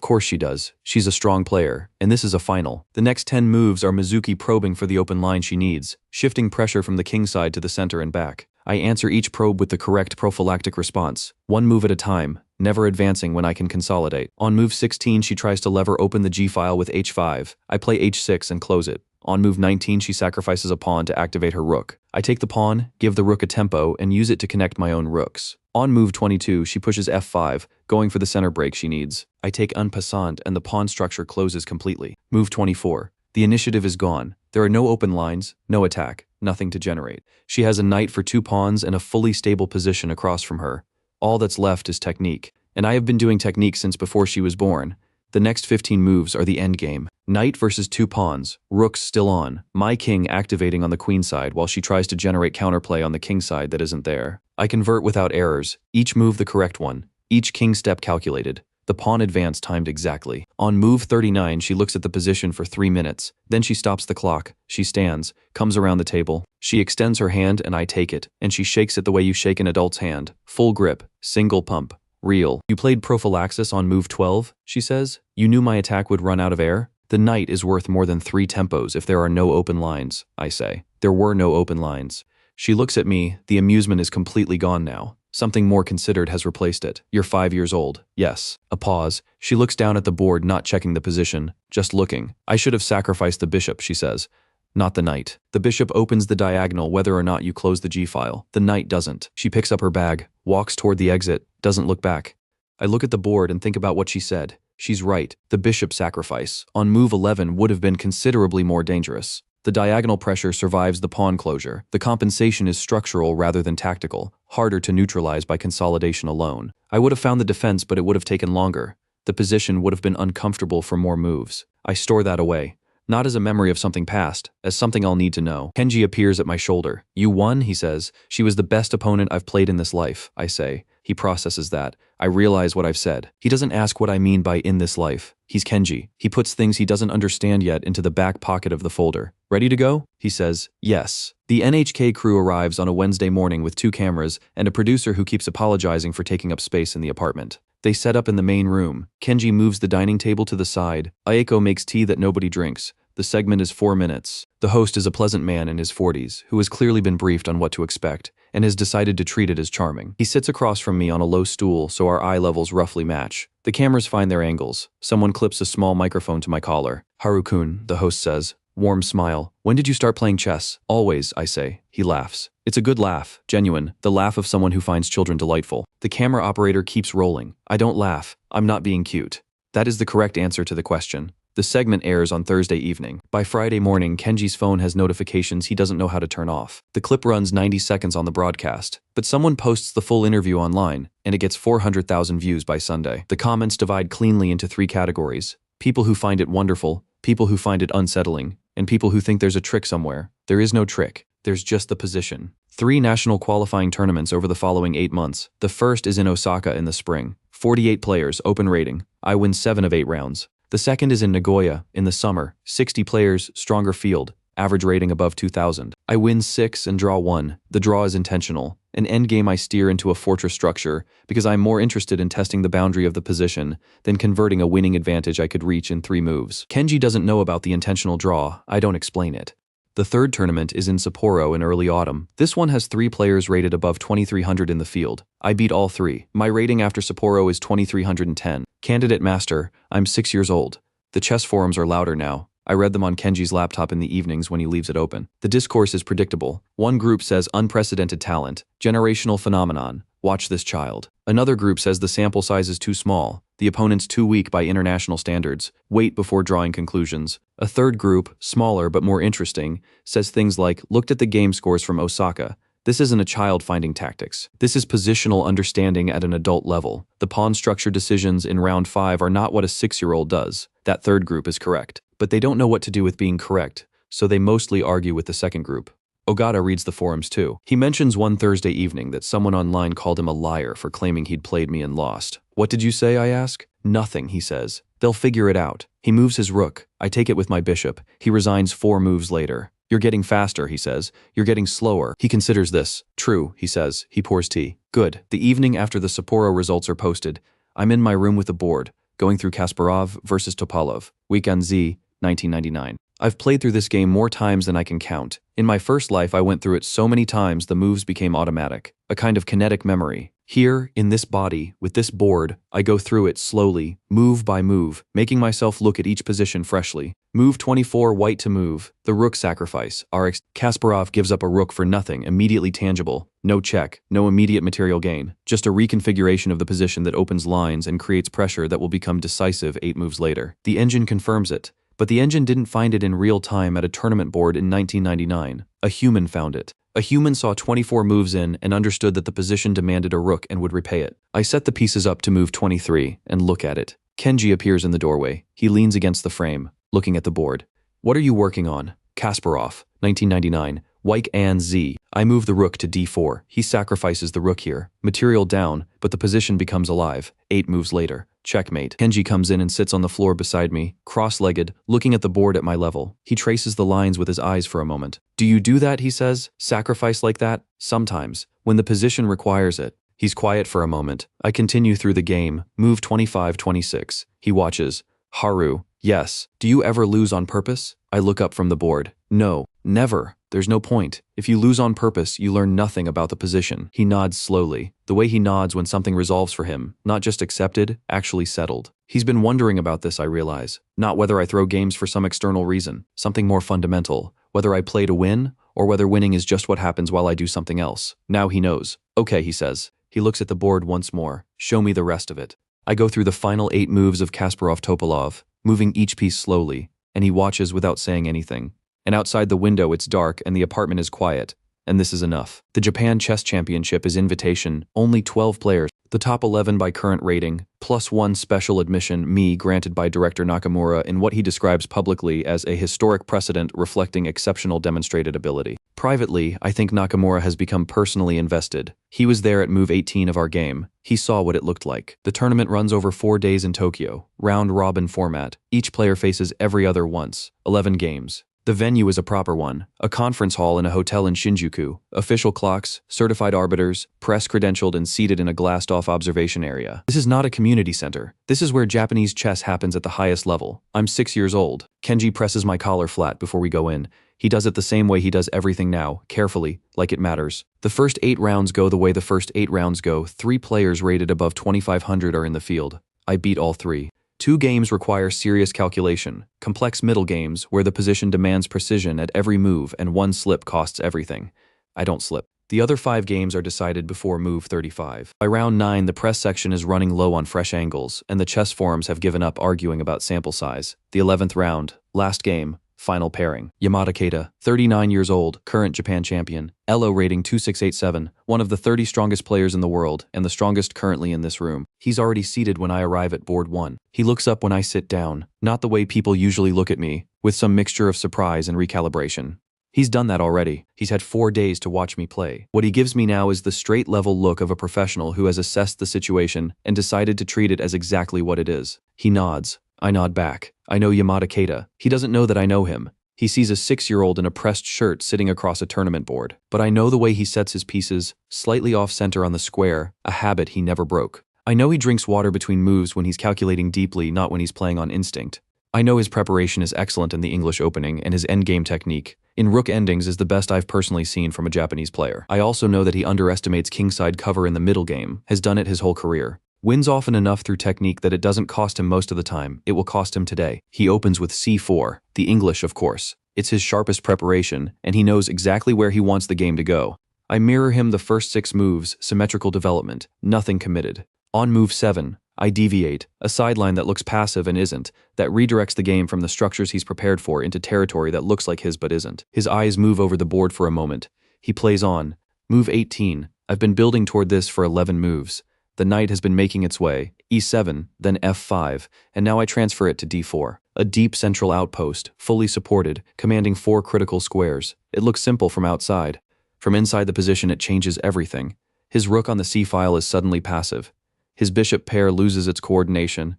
course she does. She's a strong player, and this is a final. The next 10 moves are Mizuki probing for the open line she needs, shifting pressure from the king side to the center and back. I answer each probe with the correct prophylactic response, 1 move at a time, never advancing when I can consolidate. On move 16, she tries to lever open the g-file with h5. I play h6 and close it. On move 19, she sacrifices a pawn to activate her rook. I take the pawn, give the rook a tempo, and use it to connect my own rooks. On move 22, she pushes f5, going for the center break she needs. I take en passant and the pawn structure closes completely. Move 24. The initiative is gone. There are no open lines, no attack, nothing to generate. She has a knight for 2 pawns and a fully stable position across from her. All that's left is technique. And I have been doing technique since before she was born. The next 15 moves are the endgame. Knight versus 2 pawns, rooks still on, my king activating on the queen side while she tries to generate counterplay on the king side that isn't there. I convert without errors, each move the correct one, each king step calculated. The pawn advance timed exactly. On move 39, she looks at the position for 3 minutes. Then she stops the clock. She stands, comes around the table. She extends her hand and I take it, and she shakes it the way you shake an adult's hand. Full grip, single pump. Real. You played prophylaxis on move 12, she says. You knew my attack would run out of air? The knight is worth more than 3 tempos if there are no open lines, I say. There were no open lines. She looks at me. The amusement is completely gone now. Something more considered has replaced it. You're 5 years old. Yes. A pause. She looks down at the board, not checking the position, just looking. I should have sacrificed the bishop, she says. Not the knight. The bishop opens the diagonal whether or not you close the g-file. The knight doesn't. She picks up her bag, walks toward the exit, doesn't look back. I look at the board and think about what she said. She's right. The bishop sacrifice on move 11 would have been considerably more dangerous. The diagonal pressure survives the pawn closure. The compensation is structural rather than tactical, harder to neutralize by consolidation alone. I would have found the defense, but it would have taken longer. The position would have been uncomfortable for more moves. I store that away. Not as a memory of something past, as something I'll need to know. Kenji appears at my shoulder. You won, he says. She was the best opponent I've played in this life, I say. He processes that. I realize what I've said. He doesn't ask what I mean by in this life. He's Kenji. He puts things he doesn't understand yet into the back pocket of the folder. Ready to go? He says. Yes. The NHK crew arrives on a Wednesday morning with 2 cameras and a producer who keeps apologizing for taking up space in the apartment. They set up in the main room. Kenji moves the dining table to the side. Aeko makes tea that nobody drinks. The segment is 4 minutes. The host is a pleasant man in his 40s who has clearly been briefed on what to expect and has decided to treat it as charming. He sits across from me on a low stool so our eye levels roughly match. The cameras find their angles. Someone clips a small microphone to my collar. Haru-kun, the host says. Warm smile. When did you start playing chess? Always, I say. He laughs. It's a good laugh, genuine, the laugh of someone who finds children delightful. The camera operator keeps rolling. I don't laugh. I'm not being cute. That is the correct answer to the question. The segment airs on Thursday evening. By Friday morning, Kenji's phone has notifications he doesn't know how to turn off. The clip runs 90 seconds on the broadcast, but someone posts the full interview online, and it gets 400,000 views by Sunday. The comments divide cleanly into 3 categories. People who find it wonderful, people who find it unsettling, and people who think there's a trick somewhere. There is no trick. There's just the position. 3 national qualifying tournaments over the following 8 months. The first is in Osaka in the spring. 48 players, open rating. I win 7 of 8 rounds. The second is in Nagoya, in the summer, 60 players, stronger field. Average rating above 2000. I win 6 and draw 1. The draw is intentional. An endgame I steer into a fortress structure because I'm more interested in testing the boundary of the position than converting a winning advantage I could reach in 3 moves. Kenji doesn't know about the intentional draw. I don't explain it. The third tournament is in Sapporo in early autumn. This one has 3 players rated above 2300 in the field. I beat all 3. My rating after Sapporo is 2310. Candidate Master, I'm 6 years old. The chess forums are louder now. I read them on Kenji's laptop in the evenings when he leaves it open. The discourse is predictable. One group says unprecedented talent, generational phenomenon, watch this child. Another group says the sample size is too small, the opponent's too weak by international standards, wait before drawing conclusions. A third group, smaller but more interesting, says things like looked at the game scores from Osaka. This isn't a child finding tactics. This is positional understanding at an adult level. The pawn structure decisions in round 5 are not what a 6-year-old does. That third group is correct. But they don't know what to do with being correct, so they mostly argue with the second group. Ogata reads the forums too. He mentions one Thursday evening that someone online called him a liar for claiming he'd played me and lost. What did you say, I ask? Nothing, he says. They'll figure it out. He moves his rook. I take it with my bishop. He resigns 4 moves later. You're getting faster, he says. You're getting slower. He considers this. True, he says. He pours tea. Good. The evening after the Sapporo results are posted, I'm in my room with a board, going through Kasparov versus Topalov, Weekend Z, 1999. I've played through this game more times than I can count. In my first life, I went through it so many times the moves became automatic, a kind of kinetic memory. Here, in this body, with this board, I go through it slowly, move by move, making myself look at each position freshly. Move 24, white to move. The rook sacrifice. Kasparov gives up a rook for nothing, immediately tangible. No check, no immediate material gain. Just a reconfiguration of the position that opens lines and creates pressure that will become decisive 8 moves later. The engine confirms it. But the engine didn't find it in real time at a tournament board in 1999. A human found it. A human saw 24 moves in and understood that the position demanded a rook and would repay it. I set the pieces up to move 23 and look at it. Kenji appears in the doorway. He leans against the frame, looking at the board. What are you working on? Kasparov, 1999. White and Z. I move the rook to d4. He sacrifices the rook here. Material down, but the position becomes alive. 8 moves later. Checkmate. Kenji comes in and sits on the floor beside me, cross-legged, looking at the board at my level. He traces the lines with his eyes for a moment. Do you do that, he says? Sacrifice like that? Sometimes. When the position requires it. He's quiet for a moment. I continue through the game. Move 25-26. He watches. Haru. Yes. Do you ever lose on purpose? I look up from the board. No. Never. There's no point. If you lose on purpose, you learn nothing about the position. He nods slowly. The way he nods when something resolves for him, not just accepted, actually settled. He's been wondering about this, I realize. Not whether I throw games for some external reason, something more fundamental. Whether I play to win, or whether winning is just what happens while I do something else. Now he knows. Okay, he says. He looks at the board once more. Show me the rest of it. I go through the final 8 moves of Kasparov-Topalov, moving each piece slowly, and he watches without saying anything. And outside the window it's dark and the apartment is quiet. And this is enough. The Japan Chess Championship is invitation, only 12 players. The top 11 by current rating, plus 1 special admission, me, granted by director Nakamura in what he describes publicly as a historic precedent reflecting exceptional demonstrated ability. Privately, I think Nakamura has become personally invested. He was there at move 18 of our game. He saw what it looked like. The tournament runs over 4 days in Tokyo, round-robin format. Each player faces every other once, 11 games. The venue is a proper one, a conference hall in a hotel in Shinjuku, official clocks, certified arbiters, press credentialed and seated in a glassed-off observation area. This is not a community center. This is where Japanese chess happens at the highest level. I'm 6 years old. Kenji presses my collar flat before we go in. He does it the same way he does everything now, carefully, like it matters. The first 8 rounds go the way the first 8 rounds go. 3 players rated above 2500 are in the field. I beat all 3. 2 games require serious calculation, complex middle games where the position demands precision at every move and 1 slip costs everything. I don't slip. The other 5 games are decided before move 35. By round 9, the press section is running low on fresh angles, and the chess forums have given up arguing about sample size. The 11th round, last game, final pairing. Yamada Keita, 39 years old, current Japan champion. Elo rating 2687, one of the 30 strongest players in the world, and the strongest currently in this room. He's already seated when I arrive at board 1. He looks up when I sit down, not the way people usually look at me, with some mixture of surprise and recalibration. He's done that already. He's had 4 days to watch me play. What he gives me now is the straight level look of a professional who has assessed the situation and decided to treat it as exactly what it is. He nods. I nod back. I know Yamada Keita. He doesn't know that I know him. He sees a 6-year-old in a pressed shirt sitting across a tournament board. But I know the way he sets his pieces, slightly off-center on the square, a habit he never broke. I know he drinks water between moves when he's calculating deeply, not when he's playing on instinct. I know his preparation is excellent in the English Opening, and his endgame technique, in rook endings, is the best I've personally seen from a Japanese player. I also know that he underestimates kingside cover in the middle game, has done it his whole career. Wins often enough through technique that it doesn't cost him most of the time. It will cost him today. He opens with c4, the English, of course. It's his sharpest preparation, and he knows exactly where he wants the game to go. I mirror him the first 6 moves, symmetrical development, nothing committed. On move 7, I deviate, a sideline that looks passive and isn't, that redirects the game from the structures he's prepared for into territory that looks like his but isn't. His eyes move over the board for a moment. He plays on. Move 18. I've been building toward this for 11 moves. The knight has been making its way, e7, then f5, and now I transfer it to d4. A deep central outpost, fully supported, commanding 4 critical squares. It looks simple from outside. From inside the position it changes everything. His rook on the c-file is suddenly passive. His bishop pair loses its coordination.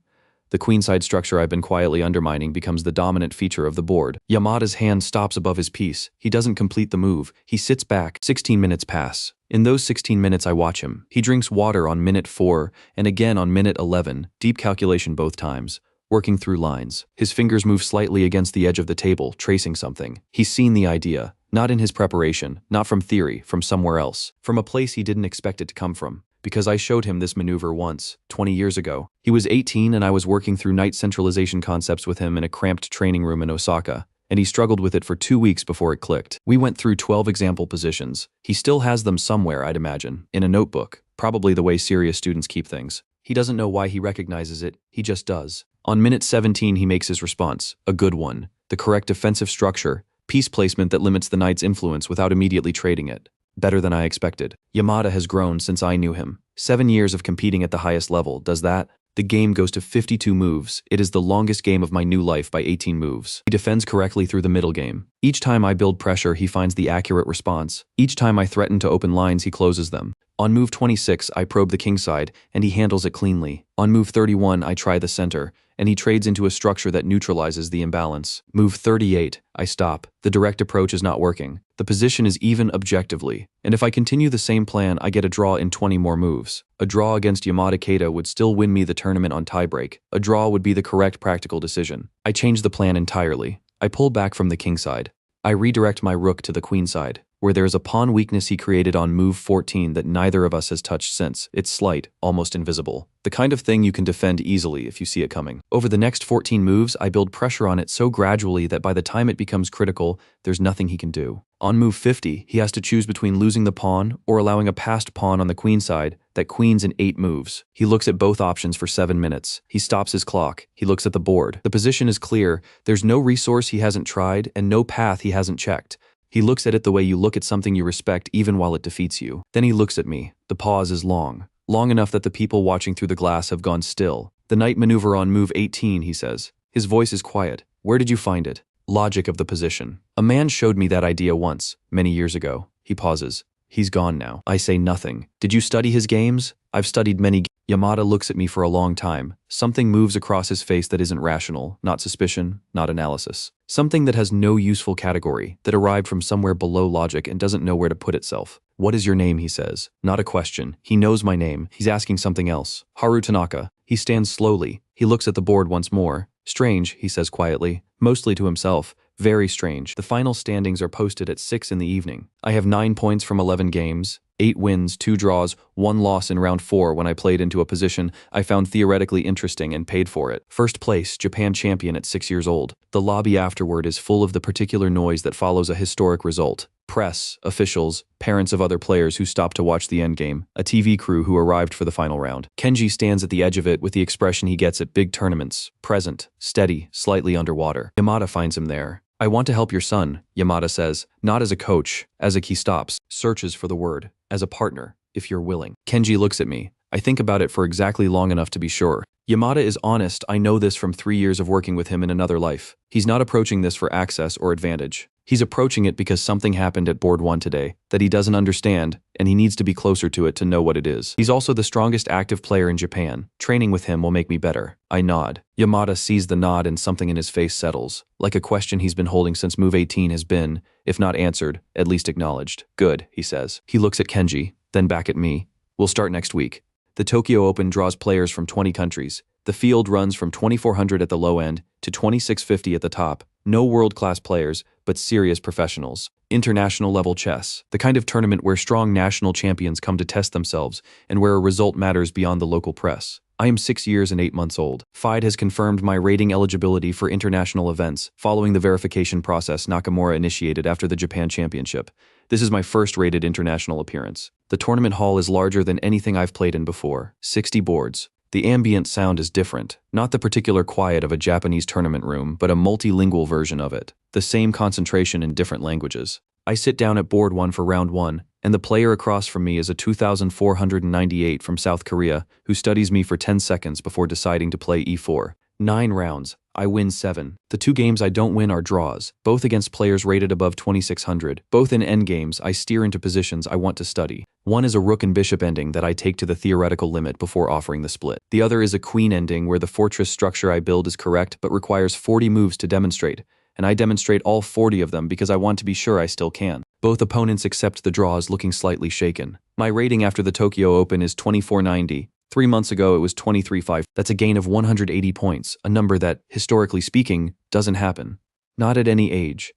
The queenside structure I've been quietly undermining becomes the dominant feature of the board. Yamada's hand stops above his piece. He doesn't complete the move. He sits back. 16 minutes pass. In those 16 minutes I watch him. He drinks water on minute 4 and again on minute 11, deep calculation both times, working through lines. His fingers move slightly against the edge of the table, tracing something. He's seen the idea, not in his preparation, not from theory, from somewhere else, from a place he didn't expect it to come from. Because I showed him this maneuver once, 20 years ago. He was 18 and I was working through knight centralization concepts with him in a cramped training room in Osaka, and he struggled with it for 2 weeks before it clicked. We went through 12 example positions. He still has them somewhere, I'd imagine, in a notebook, probably the way serious students keep things. He doesn't know why he recognizes it, he just does. On minute 17 he makes his response, a good one, the correct defensive structure, piece placement that limits the knight's influence without immediately trading it. Better than I expected. Yamada has grown since I knew him. 7 years of competing at the highest level, does that? The game goes to 52 moves. It is the longest game of my new life by 18 moves. He defends correctly through the middle game. Each time I build pressure, he finds the accurate response. Each time I threaten to open lines, he closes them. On move 26, I probe the kingside, and he handles it cleanly. On move 31, I try the center, and he trades into a structure that neutralizes the imbalance. Move 38, I stop. The direct approach is not working. The position is even objectively, and if I continue the same plan, I get a draw in 20 more moves. A draw against Yamada Keita would still win me the tournament on tiebreak. A draw would be the correct practical decision. I change the plan entirely. I pull back from the kingside. I redirect my rook to the queenside, where there is a pawn weakness he created on move 14 that neither of us has touched since. It's slight, almost invisible. The kind of thing you can defend easily if you see it coming. Over the next 14 moves, I build pressure on it so gradually that by the time it becomes critical, there's nothing he can do. On move 50, he has to choose between losing the pawn or allowing a passed pawn on the queenside that queens in 8 moves. He looks at both options for 7 minutes. He stops his clock. He looks at the board. The position is clear. There's no resource he hasn't tried and no path he hasn't checked. He looks at it the way you look at something you respect even while it defeats you. Then he looks at me. The pause is long. Long enough that the people watching through the glass have gone still. The knight maneuver on move 18, he says. His voice is quiet. Where did you find it? Logic of the position. A man showed me that idea once, many years ago. He pauses. He's gone now. I say nothing. Did you study his games? I've studied many. Yamada looks at me for a long time. Something moves across his face that isn't rational, not suspicion, not analysis. Something that has no useful category, that arrived from somewhere below logic and doesn't know where to put itself. What is your name, he says. Not a question. He knows my name. He's asking something else. Haru Tanaka. He stands slowly. He looks at the board once more. Strange, he says quietly, mostly to himself. Very strange. The final standings are posted at 6 in the evening. I have 9 points from 11 games, 8 wins, 2 draws, 1 loss in round 4 when I played into a position I found theoretically interesting and paid for it. First place, Japan champion at 6 years old. The lobby afterward is full of the particular noise that follows a historic result. Press, officials, parents of other players who stopped to watch the endgame, a TV crew who arrived for the final round. Kenji stands at the edge of it with the expression he gets at big tournaments, present, steady, slightly underwater. Yamada finds him there. I want to help your son, Yamada says, not as a coach, as a he stops, searches for the word, as a partner, if you're willing. Kenji looks at me. I think about it for exactly long enough to be sure. Yamada is honest. I know this from 3 years of working with him in another life. He's not approaching this for access or advantage. He's approaching it because something happened at board 1 today that he doesn't understand, and he needs to be closer to it to know what it is. He's also the strongest active player in Japan. Training with him will make me better. I nod. Yamada sees the nod and something in his face settles, like a question he's been holding since move 18 has been, if not answered, at least acknowledged. Good, he says. He looks at Kenji, then back at me. We'll start next week. The Tokyo Open draws players from 20 countries. The field runs from 2,400 at the low end to 2,650 at the top. No world-class players, but serious professionals. International-level chess, the kind of tournament where strong national champions come to test themselves and where a result matters beyond the local press. I am 6 years and 8 months old. FIDE has confirmed my rating eligibility for international events, following the verification process Nakamura initiated after the Japan Championship. This is my first rated international appearance. The tournament hall is larger than anything I've played in before. 60 boards. The ambient sound is different, not the particular quiet of a Japanese tournament room, but a multilingual version of it. The same concentration in different languages. I sit down at board 1 for round 1, and the player across from me is a 2,498 from South Korea who studies me for 10 seconds before deciding to play e4. 9 rounds. I win 7. The 2 games I don't win are draws, both against players rated above 2,600. Both in endgames, I steer into positions I want to study. One is a rook and bishop ending that I take to the theoretical limit before offering the split. The other is a queen ending where the fortress structure I build is correct but requires 40 moves to demonstrate, and I demonstrate all 40 of them because I want to be sure I still can. Both opponents accept the draws looking slightly shaken. My rating after the Tokyo Open is 2490. 3 months ago, it was 23.5. That's a gain of 180 points, a number that, historically speaking, doesn't happen. Not at any age.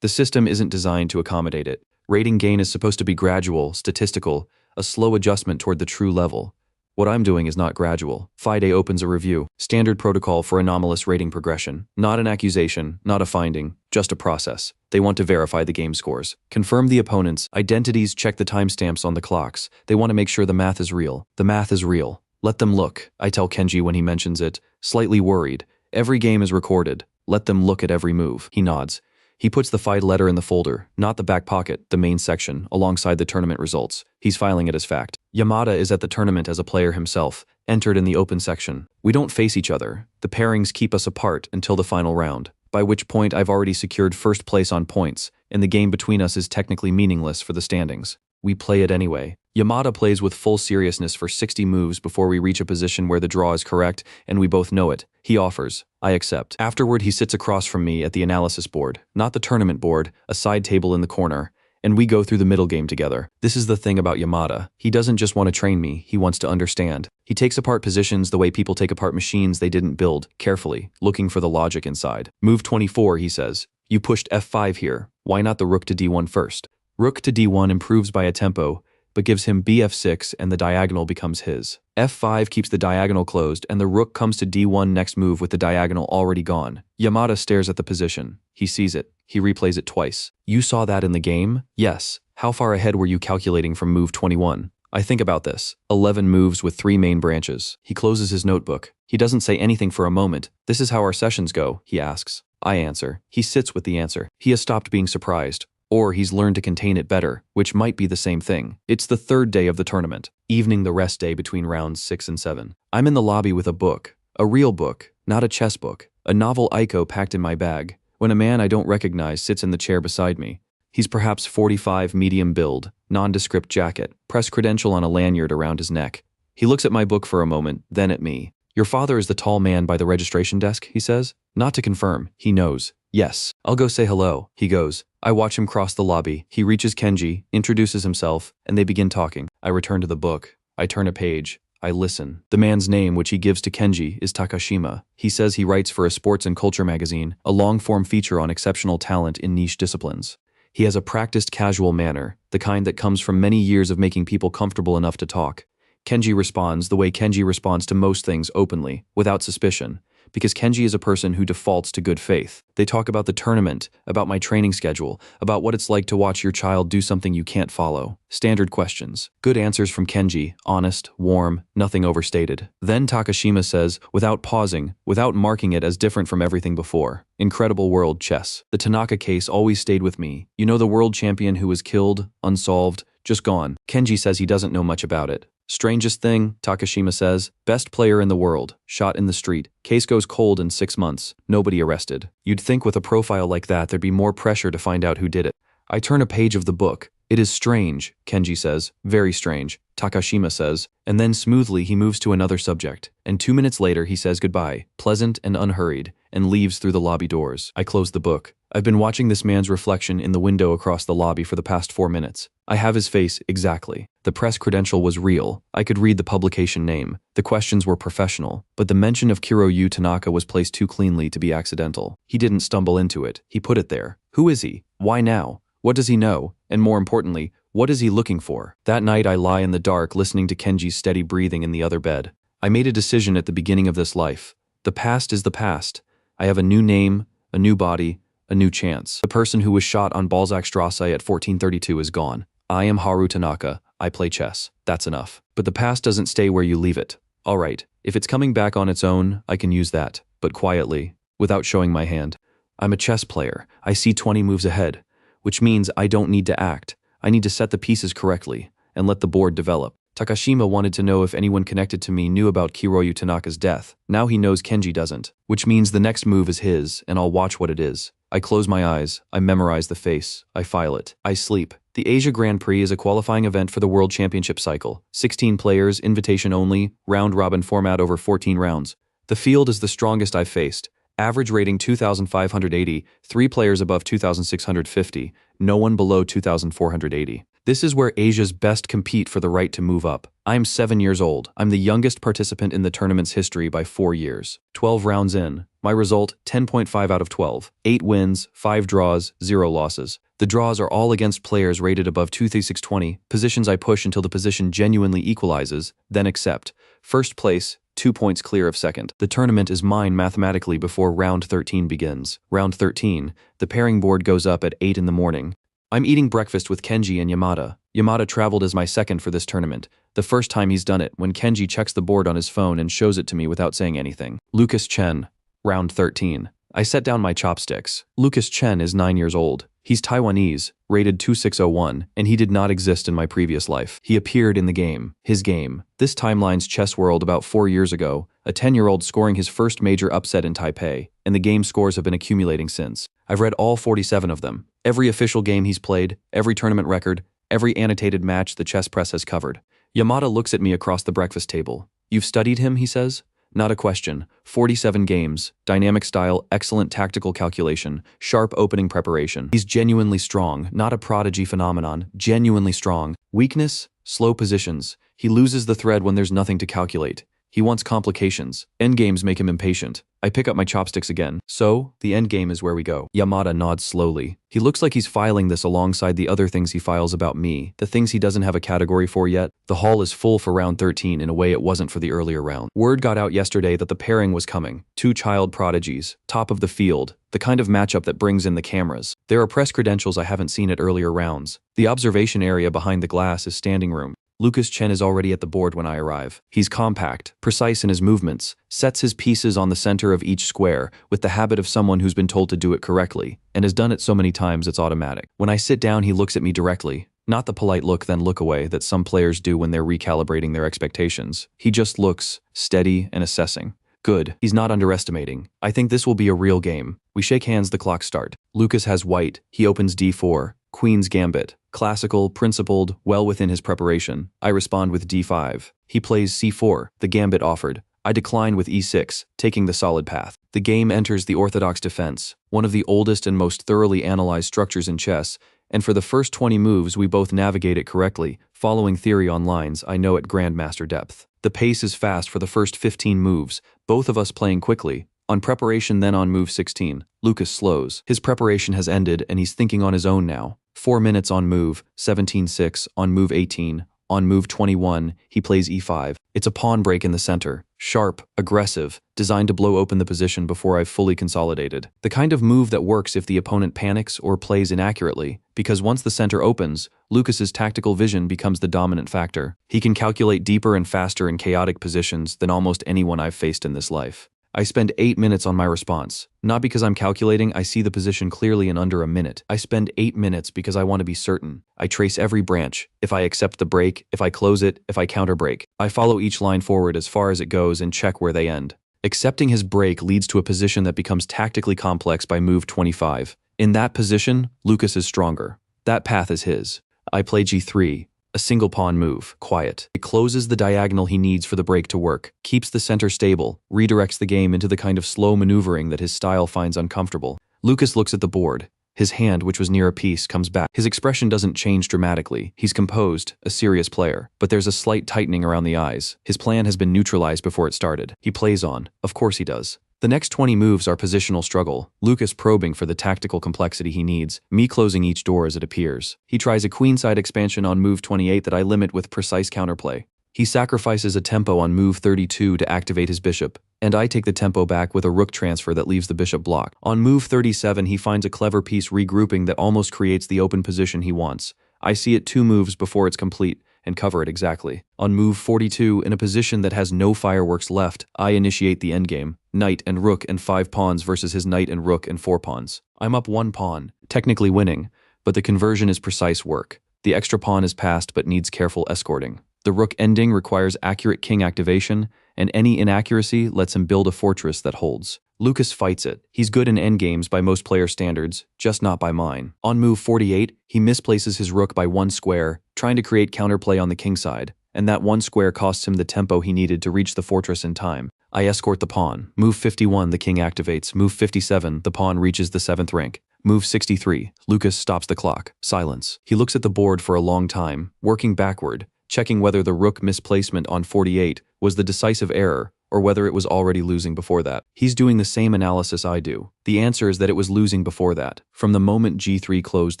The system isn't designed to accommodate it. Rating gain is supposed to be gradual, statistical, a slow adjustment toward the true level. What I'm doing is not gradual. FIDE opens a review. Standard protocol for anomalous rating progression. Not an accusation, not a finding, just a process. They want to verify the game scores. Confirm the opponents. Identities, check the timestamps on the clocks. They want to make sure the math is real. The math is real. Let them look, I tell Kenji when he mentions it, slightly worried. Every game is recorded. Let them look at every move. He nods. He puts the FIDE letter in the folder, not the back pocket, the main section, alongside the tournament results. He's filing it as fact. Yamada is at the tournament as a player himself, entered in the open section. We don't face each other. The pairings keep us apart until the final round, by which point I've already secured first place on points, and the game between us is technically meaningless for the standings. We play it anyway. Yamada plays with full seriousness for 60 moves before we reach a position where the draw is correct, and we both know it. He offers. I accept. Afterward, he sits across from me at the analysis board, not the tournament board, a side table in the corner, and we go through the middle game together. This is the thing about Yamada. He doesn't just want to train me, he wants to understand. He takes apart positions the way people take apart machines they didn't build, carefully, looking for the logic inside. Move 24, he says. You pushed f5 here. Why not the rook to d1 first? Rook to d1 improves by a tempo, but gives him bf6 and the diagonal becomes his. f5 keeps the diagonal closed and the rook comes to d1 next move with the diagonal already gone. Yamada stares at the position. He sees it. He replays it twice. You saw that in the game? Yes. How far ahead were you calculating from move 21? I think about this. 11 moves with 3 main branches. He closes his notebook. He doesn't say anything for a moment. This is how our sessions go, he asks. I answer. He sits with the answer. He has stopped being surprised. Or he's learned to contain it better, which might be the same thing. It's the 3rd day of the tournament, evening the rest day between rounds 6 and 7. I'm in the lobby with a book, a real book, not a chess book, a novel Aiko packed in my bag, when a man I don't recognize sits in the chair beside me. He's perhaps 45, medium build, nondescript jacket, press credential on a lanyard around his neck. He looks at my book for a moment, then at me. Your father is the tall man by the registration desk, he says. Not to confirm, he knows. Yes. I'll go say hello, he goes. I watch him cross the lobby. He reaches Kenji, introduces himself, and they begin talking. I return to the book. I turn a page. I listen. The man's name, which he gives to Kenji, is Takashima. He says he writes for a sports and culture magazine, a long-form feature on exceptional talent in niche disciplines. He has a practiced casual manner, the kind that comes from many years of making people comfortable enough to talk. Kenji responds the way Kenji responds to most things openly, without suspicion, because Kenji is a person who defaults to good faith. They talk about the tournament, about my training schedule, about what it's like to watch your child do something you can't follow. Standard questions. Good answers from Kenji, honest, warm, nothing overstated. Then Takashima says, without pausing, without marking it as different from everything before. Incredible world chess. The Tanaka case always stayed with me. You know, the world champion who was killed, unsolved, just gone. Kenji says he doesn't know much about it. Strangest thing, Takashima says. Best player in the world. Shot in the street. Case goes cold in 6 months. Nobody arrested. You'd think with a profile like that there'd be more pressure to find out who did it. I turn a page of the book. It is strange, Kenji says. Very strange, Takashima says. And then smoothly he moves to another subject. And 2 minutes later he says goodbye, pleasant and unhurried, and leaves through the lobby doors. I close the book. I've been watching this man's reflection in the window across the lobby for the past 4 minutes. I have his face exactly. The press credential was real. I could read the publication name. The questions were professional. But the mention of Kiryu Tanaka was placed too cleanly to be accidental. He didn't stumble into it. He put it there. Who is he? Why now? What does he know? And more importantly, what is he looking for? That night I lie in the dark listening to Kenji's steady breathing in the other bed. I made a decision at the beginning of this life. The past is the past. I have a new name, a new body, a new chance. The person who was shot on Balzacstrasse at 1432 is gone. I am Haru Tanaka. I play chess. That's enough. But the past doesn't stay where you leave it. All right, if it's coming back on its own, I can use that, but quietly, without showing my hand. I'm a chess player. I see 20 moves ahead, which means I don't need to act. I need to set the pieces correctly and let the board develop. Takashima wanted to know if anyone connected to me knew about Kiryu Tanaka's death. Now he knows Kenji doesn't, which means the next move is his, and I'll watch what it is. I close my eyes, I memorize the face, I file it. I sleep. The Asia Grand Prix is a qualifying event for the World Championship cycle. 16 players, invitation only, round-robin format over 14 rounds. The field is the strongest I've faced. Average rating 2,580, 3 players above 2,650, no one below 2,480. This is where Asia's best compete for the right to move up. I'm 7 years old. I'm the youngest participant in the tournament's history by 4 years. 12 rounds in. My result, 10.5 out of 12. 8 wins, 5 draws, 0 losses. The draws are all against players rated above 2,620, positions I push until the position genuinely equalizes, then accept. First place, 2 points clear of second. The tournament is mine mathematically before round 13 begins. Round 13, the pairing board goes up at 8 in the morning. I'm eating breakfast with Kenji and Yamada. Yamada traveled as my second for this tournament. The first time he's done it, when Kenji checks the board on his phone and shows it to me without saying anything. Lucas Chen. Round 13. I set down my chopsticks. Lucas Chen is 9 years old. He's Taiwanese, rated 2601, and he did not exist in my previous life. He appeared in the game. His game. This timeline's chess world about 4 years ago, a 10-year-old scoring his first major upset in Taipei, and the game scores have been accumulating since. I've read all 47 of them. Every official game he's played, every tournament record, every annotated match the chess press has covered. Yamada looks at me across the breakfast table. You've studied him, he says? Not a question. 47 games, dynamic style, excellent tactical calculation, sharp opening preparation. He's genuinely strong, not a prodigy phenomenon, genuinely strong. Weakness? Slow positions. He loses the thread when there's nothing to calculate. He wants complications. Endgames make him impatient. I pick up my chopsticks again. So, the endgame is where we go. Yamada nods slowly. He looks like he's filing this alongside the other things he files about me, the things he doesn't have a category for yet. The hall is full for round 13 in a way it wasn't for the earlier round. Word got out yesterday that the pairing was coming. 2 child prodigies, top of the field, the kind of matchup that brings in the cameras. There are press credentials I haven't seen at earlier rounds. The observation area behind the glass is standing room. Lucas Chen is already at the board when I arrive. He's compact, precise in his movements, sets his pieces on the center of each square with the habit of someone who's been told to do it correctly, and has done it so many times it's automatic. When I sit down, he looks at me directly, not the polite look then look away that some players do when they're recalibrating their expectations. He just looks, steady and assessing. Good. He's not underestimating. I think this will be a real game. We shake hands, the clock start. Lucas has white. He opens d4. Queen's Gambit. Classical, principled, well within his preparation. I respond with d5. He plays c4, the gambit offered. I decline with e6, taking the solid path. The game enters the orthodox defense, one of the oldest and most thoroughly analyzed structures in chess, and for the first 20 moves we both navigate it correctly, following theory on lines I know at grandmaster depth. The pace is fast for the first 15 moves, both of us playing quickly. On preparation, then on move 16, Lucas slows. His preparation has ended and he's thinking on his own now. 4 minutes on move 17-6, on move 18, on move 21, he plays e5. It's a pawn break in the center. Sharp, aggressive, designed to blow open the position before I've fully consolidated. The kind of move that works if the opponent panics or plays inaccurately, because once the center opens, Lucas's tactical vision becomes the dominant factor. He can calculate deeper and faster in chaotic positions than almost anyone I've faced in this life. I spend 8 minutes on my response. Not because I'm calculating, I see the position clearly in under a minute. I spend 8 minutes because I want to be certain. I trace every branch. If I accept the break, if I close it, if I counter break. I follow each line forward as far as it goes and check where they end. Accepting his break leads to a position that becomes tactically complex by move 25. In that position, Lucas is stronger. That path is his. I play g3. A single pawn move, quiet. It closes the diagonal he needs for the break to work, keeps the center stable, redirects the game into the kind of slow maneuvering that his style finds uncomfortable. Lucas looks at the board. His hand, which was near a piece, comes back. His expression doesn't change dramatically. He's composed, a serious player. But there's a slight tightening around the eyes. His plan has been neutralized before it started. He plays on. Of course he does. The next 20 moves are positional struggle, Lucas probing for the tactical complexity he needs, me closing each door as it appears. He tries a queenside expansion on move 28 that I limit with precise counterplay. He sacrifices a tempo on move 32 to activate his bishop, and I take the tempo back with a rook transfer that leaves the bishop blocked. On move 37 he finds a clever piece regrouping that almost creates the open position he wants. I see it 2 moves before it's complete, and cover it exactly. On move 42, in a position that has no fireworks left, I initiate the endgame. Knight and rook and 5 pawns versus his knight and rook and 4 pawns. I'm up 1 pawn, technically winning, but the conversion is precise work. The extra pawn is passed but needs careful escorting. The rook ending requires accurate king activation, and any inaccuracy lets him build a fortress that holds. Lucas fights it. He's good in endgames by most player standards, just not by mine. On move 48, he misplaces his rook by 1 square, trying to create counterplay on the king side, and that 1 square costs him the tempo he needed to reach the fortress in time. I escort the pawn. Move 51, the king activates. Move 57, the pawn reaches the 7th rank. Move 63, Lucas stops the clock. Silence. He looks at the board for a long time, working backward, checking whether the rook misplacement on 48 was the decisive error, or whether it was already losing before that. He's doing the same analysis I do. The answer is that it was losing before that, from the moment g3 closed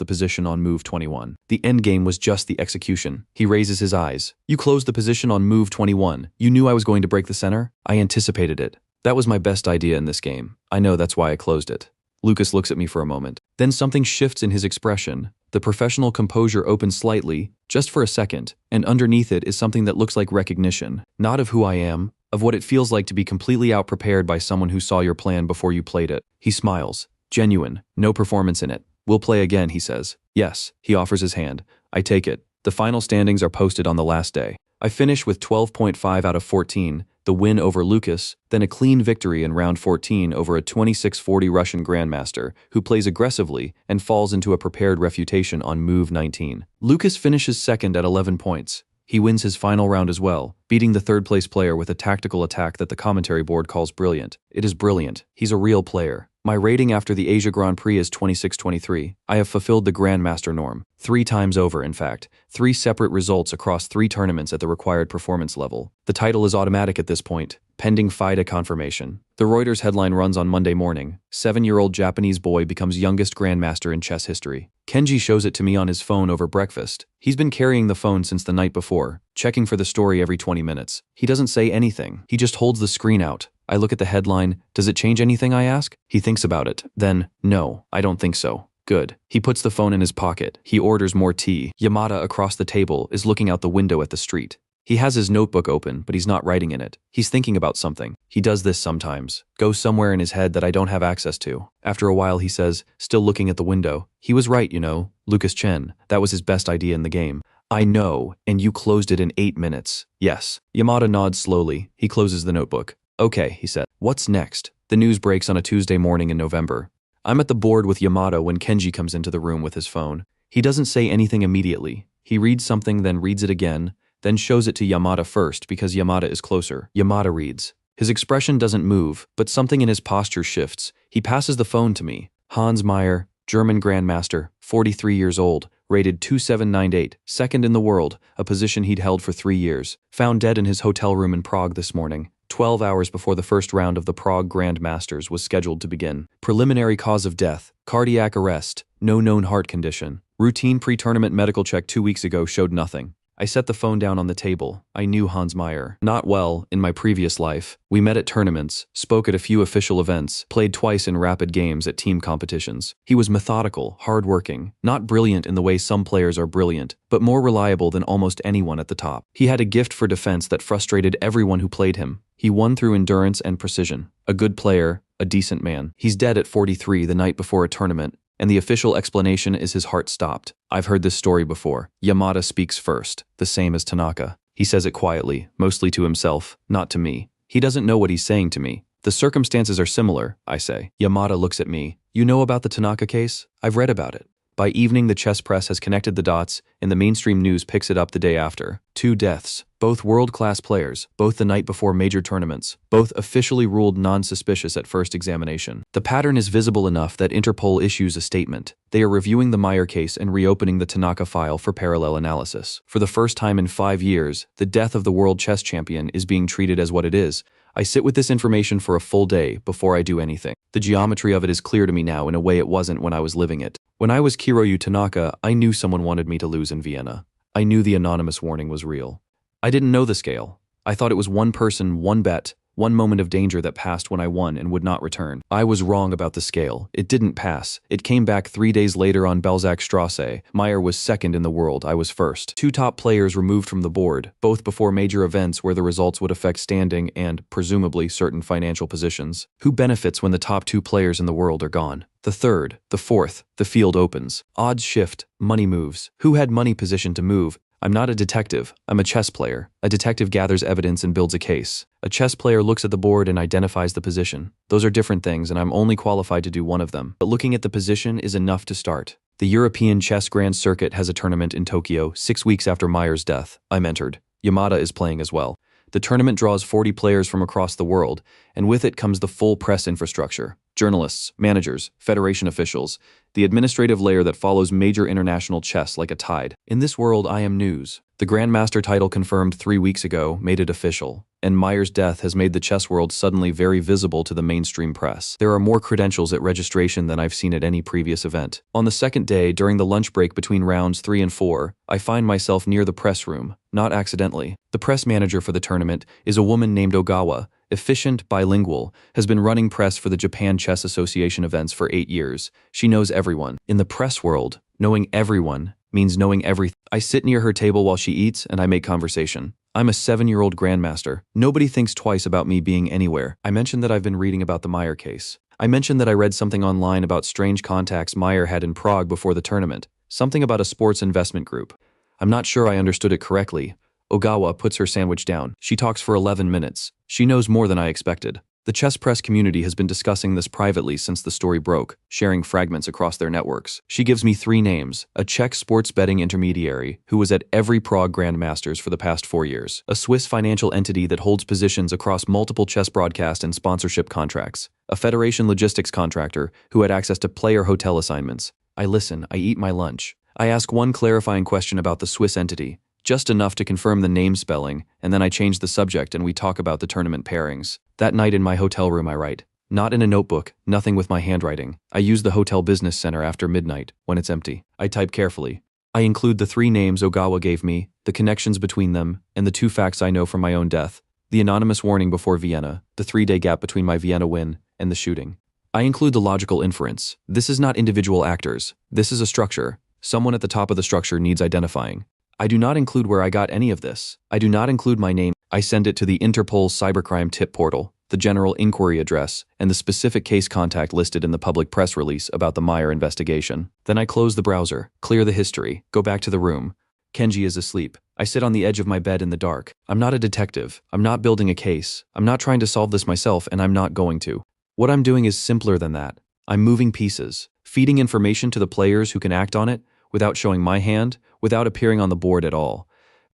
the position on move 21. The endgame was just the execution. He raises his eyes. You closed the position on move 21. You knew I was going to break the center? I anticipated it. That was my best idea in this game. I know that's why I closed it. Lucas looks at me for a moment. Then something shifts in his expression. The professional composure opens slightly, just for a second, and underneath it is something that looks like recognition. Not of who I am, of what it feels like to be completely out-prepared by someone who saw your plan before you played it. He smiles. Genuine. No performance in it. We'll play again, he says. Yes. He offers his hand. I take it. The final standings are posted on the last day. I finish with 12.5 out of 14, the win over Lucas, then a clean victory in round 14 over a 26-40 Russian grandmaster who plays aggressively and falls into a prepared refutation on move 19. Lucas finishes second at 11 points. He wins his final round as well, beating the third-place player with a tactical attack that the commentary board calls brilliant. It is brilliant. He's a real player. My rating after the Asia Grand Prix is 26-23. I have fulfilled the Grandmaster norm. 3 times over, in fact. 3 separate results across 3 tournaments at the required performance level. The title is automatic at this point, pending FIDE confirmation. The Reuters headline runs on Monday morning. 7-year-old Japanese boy becomes youngest Grandmaster in chess history. Kenji shows it to me on his phone over breakfast. He's been carrying the phone since the night before, checking for the story every 20 minutes. He doesn't say anything. He just holds the screen out. I look at the headline. Does it change anything, I ask? He thinks about it. Then, no, I don't think so. Good. He puts the phone in his pocket. He orders more tea. Yamada across the table is looking out the window at the street. He has his notebook open, but he's not writing in it. He's thinking about something. He does this sometimes. Goes somewhere in his head that I don't have access to. After a while he says, still looking at the window, he was right, you know, Lucas Chen. That was his best idea in the game. I know, and you closed it in 8 minutes. Yes. Yamada nods slowly. He closes the notebook. Okay, he said. What's next? The news breaks on a Tuesday morning in November. I'm at the board with Yamada when Kenji comes into the room with his phone. He doesn't say anything immediately. He reads something, then reads it again, then shows it to Yamada first because Yamada is closer. Yamada reads. His expression doesn't move, but something in his posture shifts. He passes the phone to me. Hans Meyer, German Grandmaster, 43 years old, rated 2798, second in the world, a position he'd held for 3 years. Found dead in his hotel room in Prague this morning, 12 hours before the first round of the Prague Grand Masters was scheduled to begin. Preliminary cause of death, cardiac arrest, no known heart condition. Routine pre-tournament medical check 2 weeks ago showed nothing. I set the phone down on the table. I knew Hans Meyer. Not well, in my previous life. We met at tournaments, spoke at a few official events, played twice in rapid games at team competitions. He was methodical, hardworking, not brilliant in the way some players are brilliant, but more reliable than almost anyone at the top. He had a gift for defense that frustrated everyone who played him. He won through endurance and precision. A good player, a decent man. He's dead at 43 the night before a tournament, and the official explanation is his heart stopped. I've heard this story before. Yamada speaks first, the same as Tanaka. He says it quietly, mostly to himself, not to me. He doesn't know what he's saying to me. The circumstances are similar, I say. Yamada looks at me. You know about the Tanaka case? I've read about it. By evening, the chess press has connected the dots, and the mainstream news picks it up the day after. 2 deaths, both world-class players, both the night before major tournaments, both officially ruled non-suspicious at first examination. The pattern is visible enough that Interpol issues a statement. They are reviewing the Meyer case and reopening the Tanaka file for parallel analysis. For the first time in 5 years, the death of the world chess champion is being treated as what it is. I sit with this information for a full day before I do anything. The geometry of it is clear to me now in a way it wasn't when I was living it. When I was Kiroyu Tanaka, I knew someone wanted me to lose in Vienna. I knew the anonymous warning was real. I didn't know the scale. I thought it was one person, one bet, one moment of danger that passed when I won and would not return. I was wrong about the scale. It didn't pass. It came back 3 days later on Balzacstrasse. Meyer was second in the world. I was first. 2 top players removed from the board, both before major events where the results would affect standing and, presumably, certain financial positions. Who benefits when the top 2 players in the world are gone? The third, the fourth, the field opens. Odds shift, money moves. Who had money positioned to move? I'm not a detective, I'm a chess player. A detective gathers evidence and builds a case. A chess player looks at the board and identifies the position. Those are different things and I'm only qualified to do one of them. But looking at the position is enough to start. The European Chess Grand Circuit has a tournament in Tokyo 6 weeks after Meyer's death. I'm entered. Yamada is playing as well. The tournament draws 40 players from across the world, and with it comes the full press infrastructure. Journalists, managers, federation officials, the administrative layer that follows major international chess like a tide. In this world, I am news. The Grandmaster title confirmed 3 weeks ago made it official, and Meyer's death has made the chess world suddenly very visible to the mainstream press. There are more credentials at registration than I've seen at any previous event. On the second day, during the lunch break between rounds 3 and 4, I find myself near the press room, not accidentally. The press manager for the tournament is a woman named Ogawa, efficient, bilingual, has been running press for the Japan Chess Association events for 8 years. She knows everyone. In the press world, knowing everyone means knowing everything. I sit near her table while she eats and I make conversation. I'm a 7-year-old grandmaster. Nobody thinks twice about me being anywhere. I mentioned that I've been reading about the Meyer case. I mentioned that I read something online about strange contacts Meyer had in Prague before the tournament. Something about a sports investment group. I'm not sure I understood it correctly. Ogawa puts her sandwich down. She talks for 11 minutes. She knows more than I expected. The chess press community has been discussing this privately since the story broke, sharing fragments across their networks. She gives me 3 names: a Czech sports betting intermediary who was at every Prague Grandmasters for the past 4 years, a Swiss financial entity that holds positions across multiple chess broadcast and sponsorship contracts, a federation logistics contractor who had access to player hotel assignments. I listen, I eat my lunch. I ask one clarifying question about the Swiss entity, just enough to confirm the name spelling, and then I change the subject and we talk about the tournament pairings. That night in my hotel room I write. Not in a notebook, nothing with my handwriting. I use the hotel business center after midnight, when it's empty. I type carefully. I include the 3 names Ogawa gave me, the connections between them, and the 2 facts I know from my own death. The anonymous warning before Vienna, the 3-day gap between my Vienna win, and the shooting. I include the logical inference. This is not individual actors. This is a structure. Someone at the top of the structure needs identifying. I do not include where I got any of this. I do not include my name. I send it to the Interpol cybercrime tip portal, the general inquiry address, and the specific case contact listed in the public press release about the Meyer investigation. Then I close the browser, clear the history, go back to the room. Kenji is asleep. I sit on the edge of my bed in the dark. I'm not a detective. I'm not building a case. I'm not trying to solve this myself, and I'm not going to. What I'm doing is simpler than that. I'm moving pieces, feeding information to the players who can act on it, without showing my hand, without appearing on the board at all.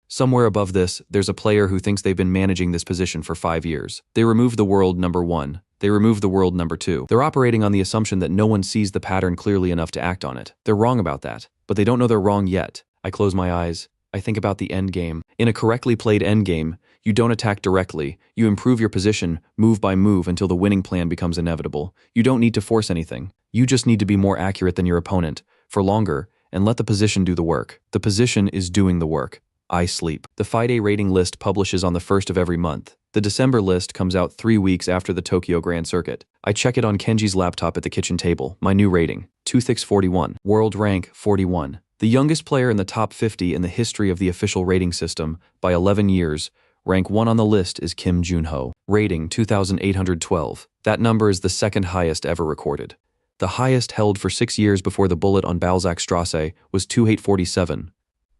Somewhere above this, there's a player who thinks they've been managing this position for 5 years. They remove the world number 1. They remove the world number 2. They're operating on the assumption that no one sees the pattern clearly enough to act on it. They're wrong about that, but they don't know they're wrong yet. I close my eyes. I think about the end game. In a correctly played end game, you don't attack directly. You improve your position, move by move, until the winning plan becomes inevitable. You don't need to force anything. You just need to be more accurate than your opponent, for longer, and let the position do the work. The position is doing the work. I sleep. The FIDE rating list publishes on the 1st of every month. The December list comes out 3 weeks after the Tokyo Grand Circuit. I check it on Kenji's laptop at the kitchen table. My new rating, Toothix 41. World rank, 41. The youngest player in the top 50 in the history of the official rating system by 11 years. Rank 1 on the list is Kim Jun-ho. Rating, 2,812. That number is the second highest ever recorded. The highest held for 6 years before the bullet on Balzacstrasse was 2847.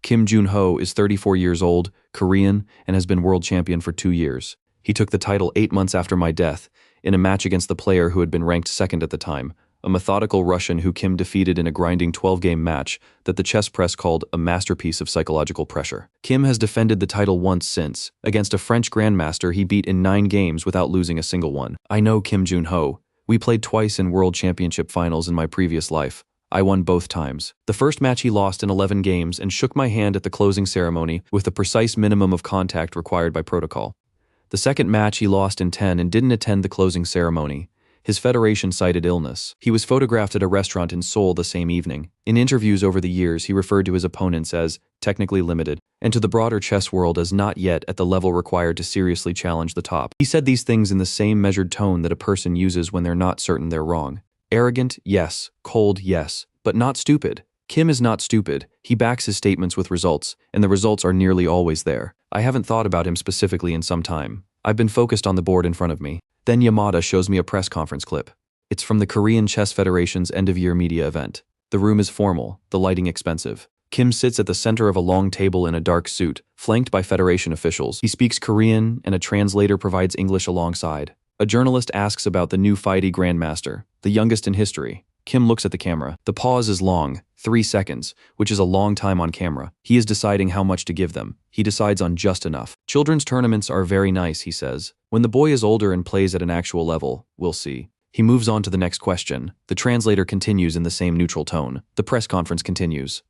Kim Jun-ho is 34 years old, Korean, and has been world champion for 2 years. He took the title 8 months after my death, in a match against the player who had been ranked second at the time, a methodical Russian who Kim defeated in a grinding 12-game match that the chess press called a masterpiece of psychological pressure. Kim has defended the title once since. Against a French grandmaster he beat in 9 games without losing a single one. I know Kim Jun-ho. We played twice in World Championship finals in my previous life. I won both times. The first match he lost in 11 games and shook my hand at the closing ceremony with the precise minimum of contact required by protocol. The second match he lost in 10 and didn't attend the closing ceremony. His federation cited illness. He was photographed at a restaurant in Seoul the same evening. In interviews over the years, he referred to his opponents as technically limited, and to the broader chess world as not yet at the level required to seriously challenge the top. He said these things in the same measured tone that a person uses when they're not certain they're wrong. Arrogant, yes. Cold, yes. But not stupid. Kim is not stupid. He backs his statements with results, and the results are nearly always there. I haven't thought about him specifically in some time. I've been focused on the board in front of me. Then Yamada shows me a press conference clip. It's from the Korean Chess Federation's end-of-year media event. The room is formal, the lighting expensive. Kim sits at the center of a long table in a dark suit, flanked by Federation officials. He speaks Korean, and a translator provides English alongside. A journalist asks about the new FIDE Grandmaster, the youngest in history. Kim looks at the camera. The pause is long, 3 seconds, which is a long time on camera. He is deciding how much to give them. He decides on just enough. Children's tournaments are very nice, he says. When the boy is older and plays at an actual level, we'll see. He moves on to the next question. The translator continues in the same neutral tone. The press conference continues.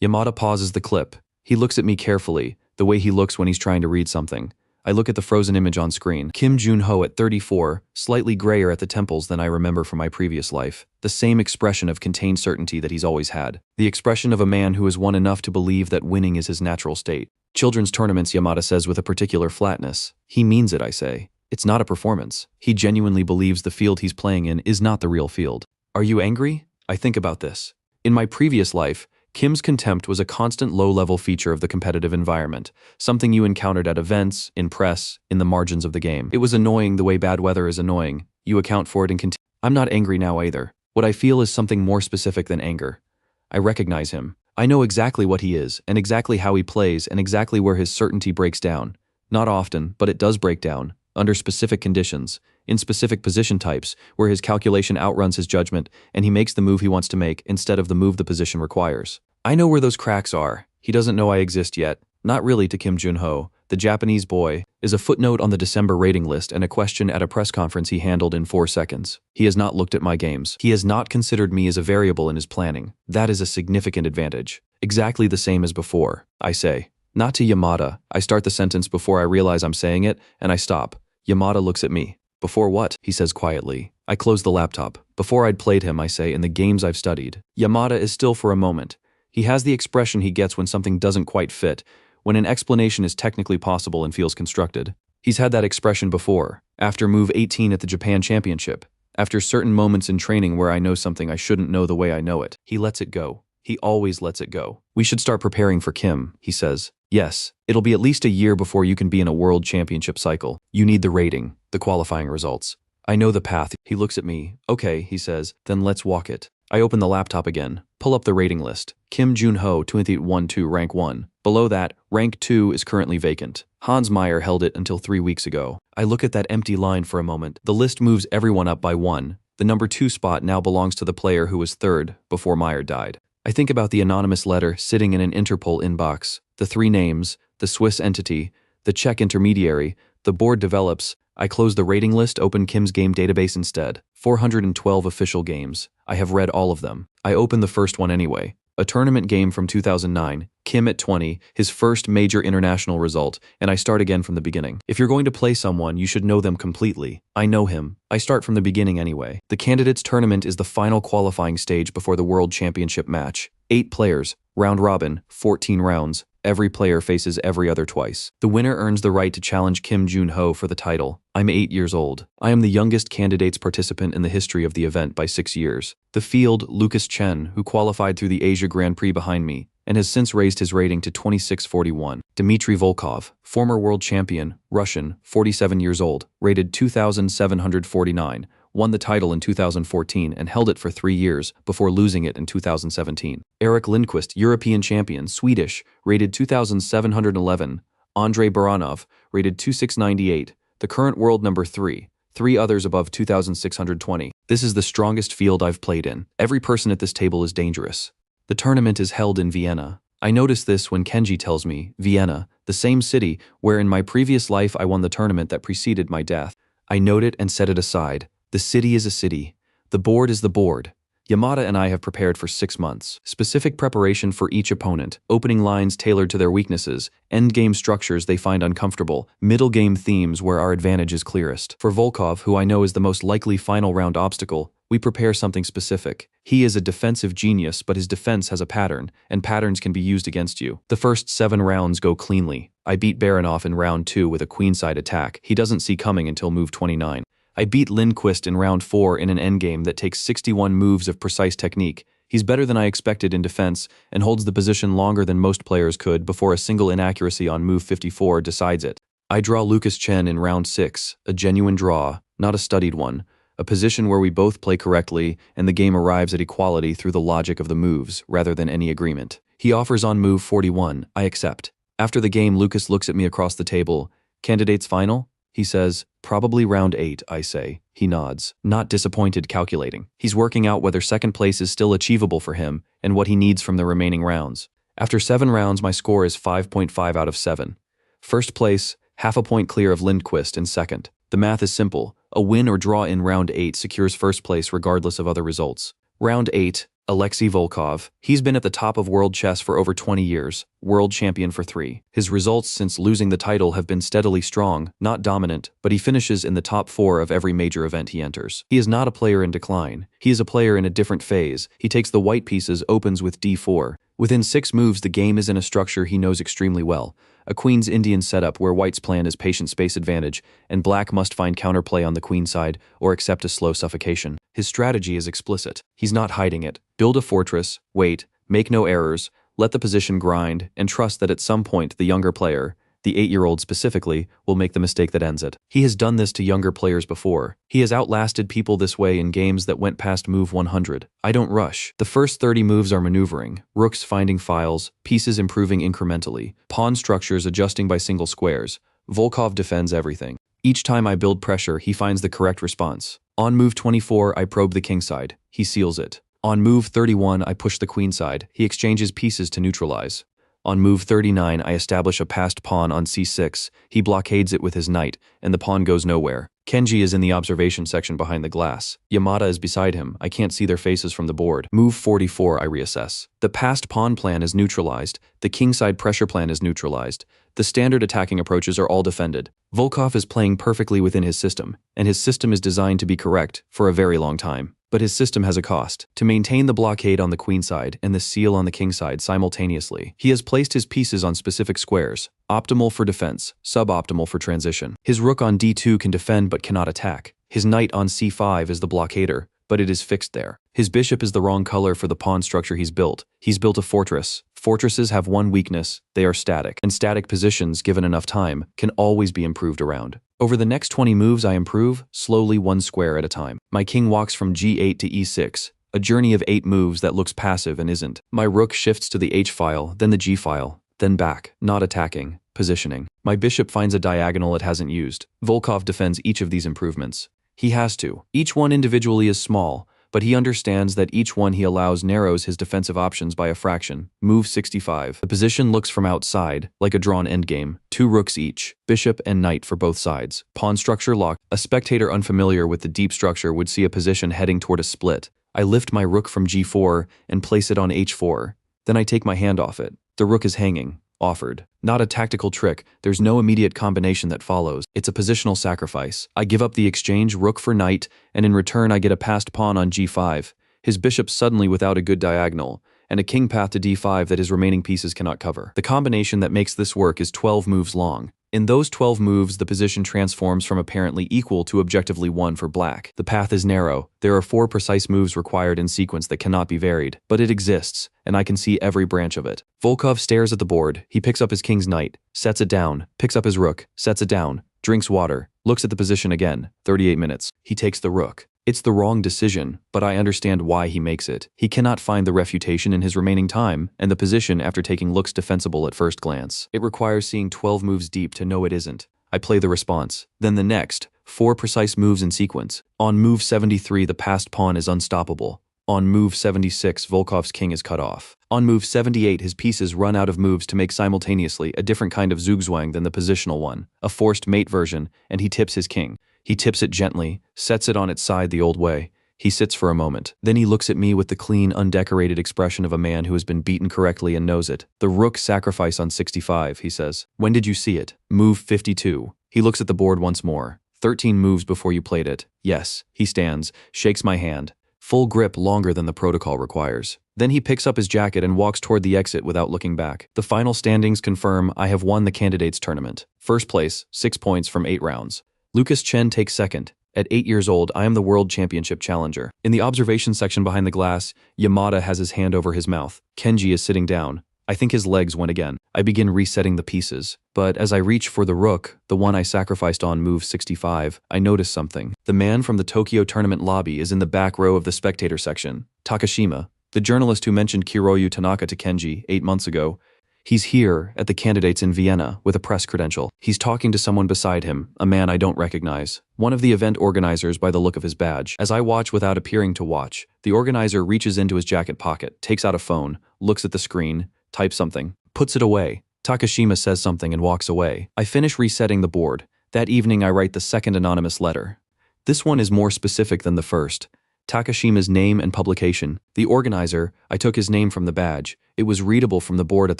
Yamada pauses the clip. He looks at me carefully, the way he looks when he's trying to read something. I look at the frozen image on screen. Kim Jun-ho at 34, slightly grayer at the temples than I remember from my previous life. The same expression of contained certainty that he's always had. The expression of a man who has won enough to believe that winning is his natural state. Children's tournaments, Yamada says with a particular flatness. He means it, I say. It's not a performance. He genuinely believes the field he's playing in is not the real field. Are you angry? I think about this. In my previous life, Kim's contempt was a constant low-level feature of the competitive environment, something you encountered at events, in press, in the margins of the game. It was annoying the way bad weather is annoying. You account for it and continue. I'm not angry now either. What I feel is something more specific than anger. I recognize him. I know exactly what he is, and exactly how he plays, and exactly where his certainty breaks down. Not often, but it does break down, under specific conditions, in specific position types, where his calculation outruns his judgment, and he makes the move he wants to make instead of the move the position requires. I know where those cracks are. He doesn't know I exist yet. Not really to Kim Jun-ho. The Japanese boy is a footnote on the December rating list and a question at a press conference he handled in 4 seconds. He has not looked at my games. He has not considered me as a variable in his planning. That is a significant advantage. Exactly the same as before, I say. Not to Yamada. I start the sentence before I realize I'm saying it, and I stop. Yamada looks at me. Before what? He says quietly. I close the laptop. Before I'd played him, I say, in the games I've studied. Yamada is still for a moment. He has the expression he gets when something doesn't quite fit, when an explanation is technically possible and feels constructed. He's had that expression before, after move 18 at the Japan Championship, after certain moments in training where I know something I shouldn't know the way I know it. He lets it go. He always lets it go. We should start preparing for Kim, he says. Yes, it'll be at least a year before you can be in a world championship cycle. You need the rating, the qualifying results. I know the path. He looks at me. Okay, he says, then let's walk it. I open the laptop again, pull up the rating list. Kim Jun-ho, 212, rank 1. Below that, rank 2 is currently vacant. Hans Meyer held it until 3 weeks ago. I look at that empty line for a moment. The list moves everyone up by 1. The number 2 spot now belongs to the player who was 3rd before Meyer died. I think about the anonymous letter sitting in an Interpol inbox, the 3 names, the Swiss entity, the Czech intermediary, the board develops. I close the rating list, open Kim's game database instead. 412 official games. I have read all of them. I open the first one anyway. A tournament game from 2009, Kim at 20, his first major international result, and I start again from the beginning. If you're going to play someone, you should know them completely. I know him. I start from the beginning anyway. The candidates tournament is the final qualifying stage before the World Championship match. 8 players, round robin, 14 rounds. Every player faces every other twice. The winner earns the right to challenge Kim Jun-ho for the title. I'm 8 years old. I am the youngest candidates participant in the history of the event by 6 years. The field, Lucas Chen, who qualified through the Asia Grand Prix behind me, and has since raised his rating to 2641. Dmitry Volkov, former world champion, Russian, 47 years old, rated 2,749, won the title in 2014 and held it for 3 years before losing it in 2017. Erik Lindqvist, European champion, Swedish, rated 2,711. Andrei Baranov, rated 2698, the current world number 3. 3 others above 2,620. This is the strongest field I've played in. Every person at this table is dangerous. The tournament is held in Vienna. I notice this when Kenji tells me, Vienna, the same city where in my previous life I won the tournament that preceded my death. I note it and set it aside. The city is a city. The board is the board. Yamada and I have prepared for 6 months. Specific preparation for each opponent, opening lines tailored to their weaknesses, endgame structures they find uncomfortable, middle game themes where our advantage is clearest. For Volkov, who I know is the most likely final round obstacle, we prepare something specific. He is a defensive genius, but his defense has a pattern, and patterns can be used against you. The first 7 rounds go cleanly. I beat Baranov in round 2 with a queenside attack he doesn't see coming until move 29. I beat Lindqvist in round 4 in an endgame that takes 61 moves of precise technique. He's better than I expected in defense and holds the position longer than most players could before a single inaccuracy on move 54 decides it. I draw Lucas Chen in round 6, a genuine draw, not a studied one, a position where we both play correctly and the game arrives at equality through the logic of the moves rather than any agreement. He offers on move 41, I accept. After the game, Lucas looks at me across the table. Candidates final? He says, probably round 8, I say. He nods, not disappointed, calculating. He's working out whether second place is still achievable for him and what he needs from the remaining rounds. After 7 rounds, my score is 5.5 out of 7. First place, half a point clear of Lindqvist in second. The math is simple. A win or draw in round 8 secures first place regardless of other results. Round 8, Alexei Volkov. He's been at the top of world chess for over 20 years, world champion for 3. His results since losing the title have been steadily strong, not dominant, but he finishes in the top 4 of every major event he enters. He is not a player in decline. He is a player in a different phase. He takes the white pieces, opens with d4. Within 6 moves, the game is in a structure he knows extremely well. A Queen's Indian setup where White's plan is patient space advantage, and Black must find counterplay on the Queen side or accept a slow suffocation. His strategy is explicit. He's not hiding it. Build a fortress, wait, make no errors, let the position grind, and trust that at some point the younger player, the 8-year-old specifically, will make the mistake that ends it. He has done this to younger players before. He has outlasted people this way in games that went past move 100. I don't rush. The first 30 moves are maneuvering, rooks finding files, pieces improving incrementally, pawn structures adjusting by single squares. Volkov defends everything. Each time I build pressure, he finds the correct response. On move 24, I probe the king side. He seals it. On move 31, I push the queen side. He exchanges pieces to neutralize. On move 39, I establish a passed pawn on c6. He blockades it with his knight, and the pawn goes nowhere. Kenji is in the observation section behind the glass. Yamada is beside him. I can't see their faces from the board. Move 44, I reassess. The passed pawn plan is neutralized. The kingside pressure plan is neutralized. The standard attacking approaches are all defended. Volkov is playing perfectly within his system, and his system is designed to be correct for a very long time. But his system has a cost. To maintain the blockade on the queen side and the seal on the king side simultaneously, he has placed his pieces on specific squares, optimal for defense, suboptimal for transition. His rook on d2 can defend but cannot attack. His knight on c5 is the blockader, but it is fixed there. His bishop is the wrong color for the pawn structure he's built. He's built a fortress. Fortresses have one weakness: they are static, and static positions, given enough time, can always be improved around. Over the next 20 moves I improve, slowly one square at a time. My king walks from g8 to e6, a journey of 8 moves that looks passive and isn't. My rook shifts to the h-file, then the g-file, then back, not attacking, positioning. My bishop finds a diagonal it hasn't used. Volkov defends each of these improvements. He has to. Each one individually is small, but he understands that each one he allows narrows his defensive options by a fraction. Move 65. The position looks from outside, like a drawn endgame. 2 rooks each, bishop and knight for both sides. Pawn structure locked. A spectator unfamiliar with the deep structure would see a position heading toward a split. I lift my rook from g4 and place it on h4. Then I take my hand off it. The rook is hanging. Offered. Not a tactical trick, there's no immediate combination that follows. It's a positional sacrifice. I give up the exchange, rook for knight, and in return I get a passed pawn on g5. His bishop's suddenly without a good diagonal, and a king path to d5 that his remaining pieces cannot cover. The combination that makes this work is 12 moves long. In those 12 moves, the position transforms from apparently equal to objectively 1 for black. The path is narrow. There are 4 precise moves required in sequence that cannot be varied, but it exists, and I can see every branch of it. Volkov stares at the board. He picks up his king's knight, sets it down, picks up his rook, sets it down, drinks water, looks at the position again. 38 minutes. He takes the rook. It's the wrong decision, but I understand why he makes it. He cannot find the refutation in his remaining time, and the position after taking looks defensible at first glance. It requires seeing 12 moves deep to know it isn't. I play the response. Then the next, 4 precise moves in sequence. On move 73, the passed pawn is unstoppable. On move 76, Volkov's king is cut off. On move 78, his pieces run out of moves to make simultaneously a different kind of zugzwang than the positional one, a forced mate version, and he tips his king. He tips it gently, sets it on its side the old way. He sits for a moment. Then he looks at me with the clean, undecorated expression of a man who has been beaten correctly and knows it. The rook sacrifice on 65, he says. When did you see it? Move 52. He looks at the board once more. 13 moves before you played it. Yes. He stands, shakes my hand. Full grip longer than the protocol requires. Then he picks up his jacket and walks toward the exit without looking back. The final standings confirm I have won the candidates tournament. First place, 6 points from 8 rounds. Lucas Chen takes second. At 8 years old, I am the World Championship challenger. In the observation section behind the glass, Yamada has his hand over his mouth. Kenji is sitting down. I think his legs went again. I begin resetting the pieces. But as I reach for the rook, the one I sacrificed on move 65, I notice something. The man from the Tokyo tournament lobby is in the back row of the spectator section. Takashima, the journalist who mentioned Kiroyu Tanaka to Kenji 8 months ago. He's here at the candidates in Vienna with a press credential. He's talking to someone beside him, a man I don't recognize. One of the event organizers by the look of his badge. As I watch without appearing to watch, the organizer reaches into his jacket pocket, takes out a phone, looks at the screen, types something, puts it away. Takashima says something and walks away. I finish resetting the board. That evening I write the second anonymous letter. This one is more specific than the first. Takashima's name and publication. The organizer, I took his name from the badge. It was readable from the board at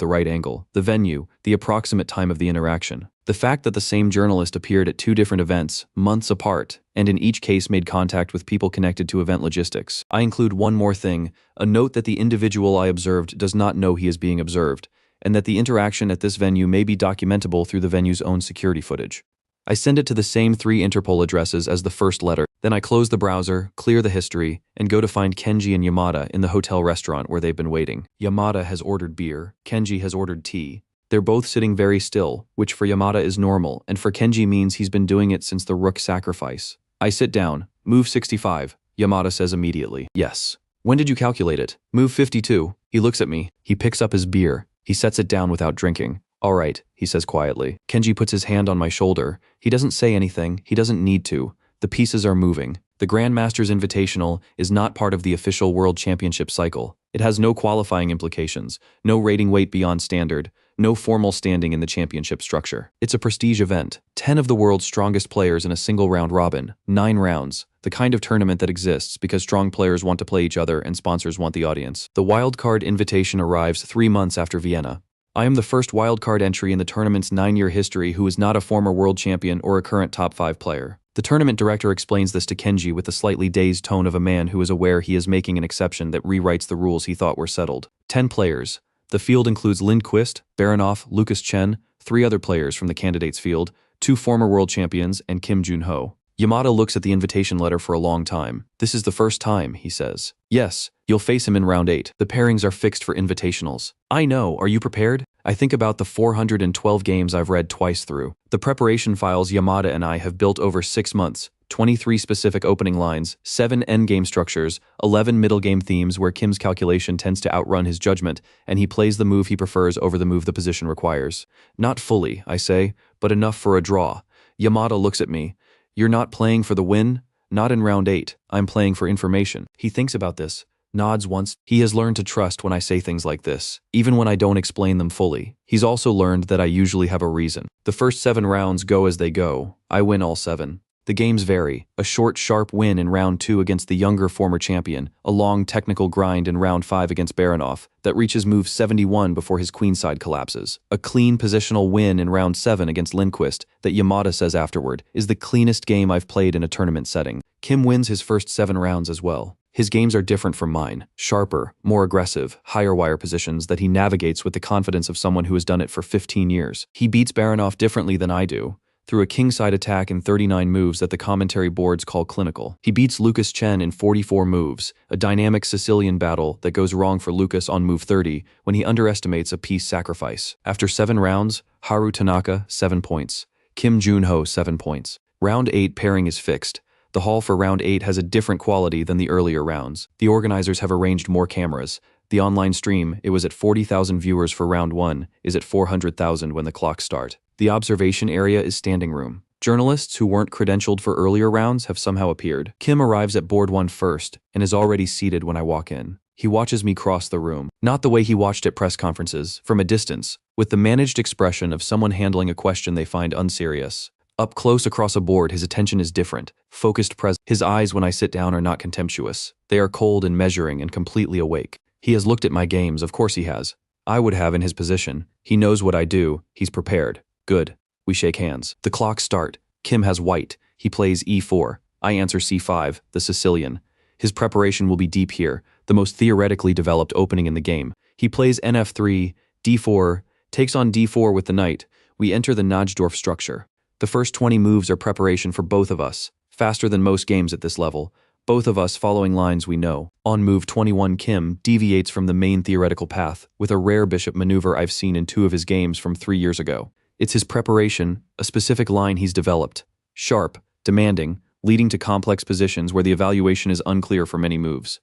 the right angle, the venue, the approximate time of the interaction. The fact that the same journalist appeared at 2 different events, months apart, and in each case made contact with people connected to event logistics. I include one more thing, a note that the individual I observed does not know he is being observed, and that the interaction at this venue may be documentable through the venue's own security footage. I send it to the same 3 Interpol addresses as the first letter. Then I close the browser, clear the history, and go to find Kenji and Yamada in the hotel restaurant where they've been waiting. Yamada has ordered beer, Kenji has ordered tea. They're both sitting very still, which for Yamada is normal, and for Kenji means he's been doing it since the rook sacrifice. I sit down. Move 65, Yamada says immediately. Yes. When did you calculate it? Move 52. He looks at me. He picks up his beer. He sets it down without drinking. All right, he says quietly. Kenji puts his hand on my shoulder. He doesn't say anything. He doesn't need to. The pieces are moving. The Grandmaster's Invitational is not part of the official World Championship cycle. It has no qualifying implications, no rating weight beyond standard, no formal standing in the championship structure. It's a prestige event. 10 of the world's strongest players in a single round robin. 9 rounds. The kind of tournament that exists because strong players want to play each other and sponsors want the audience. The wildcard invitation arrives 3 months after Vienna. I am the first wildcard entry in the tournament's 9-year history who is not a former world champion or a current top 5 player. The tournament director explains this to Kenji with the slightly dazed tone of a man who is aware he is making an exception that rewrites the rules he thought were settled. 10 players. The field includes Lindqvist, Baranov, Lucas Chen, 3 other players from the candidates field, 2 former world champions, and Kim Jun-ho. Yamada looks at the invitation letter for a long time. This is the first time, he says. Yes, you'll face him in round 8. The pairings are fixed for invitationals. I know, are you prepared? I think about the 412 games I've read twice through. The preparation files Yamada and I have built over 6 months. 23 specific opening lines, 7 endgame structures, 11 middle game themes where Kim's calculation tends to outrun his judgment, and he plays the move he prefers over the move the position requires. Not fully, I say, but enough for a draw. Yamada looks at me. You're not playing for the win? Not in round 8. I'm playing for information. He thinks about this, nods once. He has learned to trust when I say things like this, even when I don't explain them fully. He's also learned that I usually have a reason. The first 7 rounds go as they go. I win all 7. The games vary. A short, sharp win in round 2 against the younger former champion, a long technical grind in round 5 against Baranov that reaches move 71 before his queenside collapses. A clean positional win in round 7 against Lindqvist that Yamada says afterward is the cleanest game I've played in a tournament setting. Kim wins his first 7 rounds as well. His games are different from mine, sharper, more aggressive, higher wire positions that he navigates with the confidence of someone who has done it for 15 years. He beats Baronov differently than I do, through a kingside attack in 39 moves that the commentary boards call clinical. He beats Lucas Chen in 44 moves, a dynamic Sicilian battle that goes wrong for Lucas on move 30 when he underestimates a piece sacrifice. After 7 rounds, Haru Tanaka, 7 points. Kim Junho, 7 points. Round 8 pairing is fixed. The hall for round 8 has a different quality than the earlier rounds. The organizers have arranged more cameras. The online stream, it was at 40,000 viewers for round 1, is at 400,000 when the clocks start. The observation area is standing room. Journalists who weren't credentialed for earlier rounds have somehow appeared. Kim arrives at board 1 first and is already seated when I walk in. He watches me cross the room, not the way he watched at press conferences, from a distance, with the managed expression of someone handling a question they find unserious. Up close across a board, his attention is different, focused present. His eyes when I sit down are not contemptuous. They are cold and measuring and completely awake. He has looked at my games, of course he has. I would have in his position. He knows what I do, he's prepared. Good. We shake hands. The clocks start. Kim has white. He plays e4. I answer c5, the Sicilian. His preparation will be deep here, the most theoretically developed opening in the game. He plays nf3, d4, takes on d4 with the knight. We enter the Najdorf structure. The first 20 moves are preparation for both of us, faster than most games at this level, both of us following lines we know. On move 21, Kim deviates from the main theoretical path with a rare bishop maneuver I've seen in 2 of his games from 3 years ago. It's his preparation, a specific line he's developed. Sharp, demanding, leading to complex positions where the evaluation is unclear for many moves.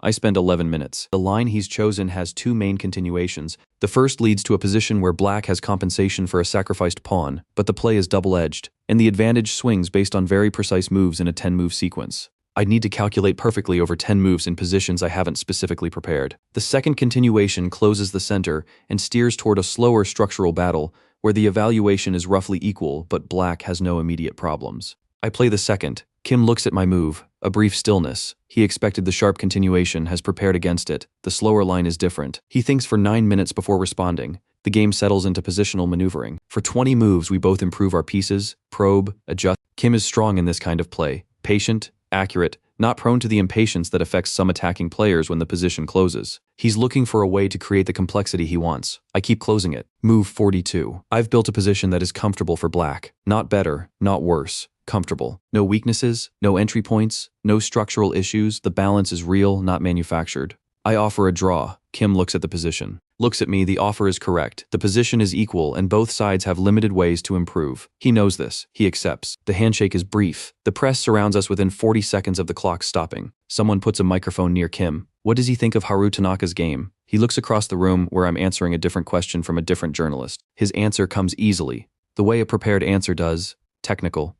I spend 11 minutes. The line he's chosen has 2 main continuations. The first leads to a position where black has compensation for a sacrificed pawn, but the play is double-edged, and the advantage swings based on very precise moves in a 10-move sequence. I'd need to calculate perfectly over 10 moves in positions I haven't specifically prepared. The second continuation closes the center and steers toward a slower structural battle where the evaluation is roughly equal but black has no immediate problems. I play the second. Kim looks at my move. A brief stillness. He expected the sharp continuation, has prepared against it. The slower line is different. He thinks for 9 minutes before responding. The game settles into positional maneuvering. For 20 moves, we both improve our pieces, probe, adjust. Kim is strong in this kind of play. Patient, accurate, not prone to the impatience that affects some attacking players when the position closes. He's looking for a way to create the complexity he wants. I keep closing it. Move 42. I've built a position that is comfortable for black. Not better, not worse. Comfortable. No weaknesses, no entry points, no structural issues. The balance is real, not manufactured. I offer a draw. Kim looks at the position. Looks at me, the offer is correct. The position is equal and both sides have limited ways to improve. He knows this. He accepts. The handshake is brief. The press surrounds us within 40 seconds of the clock stopping. Someone puts a microphone near Kim. What does he think of Haru Tanaka's game? He looks across the room where I'm answering a different question from a different journalist. His answer comes easily. The way a prepared answer does. Technical.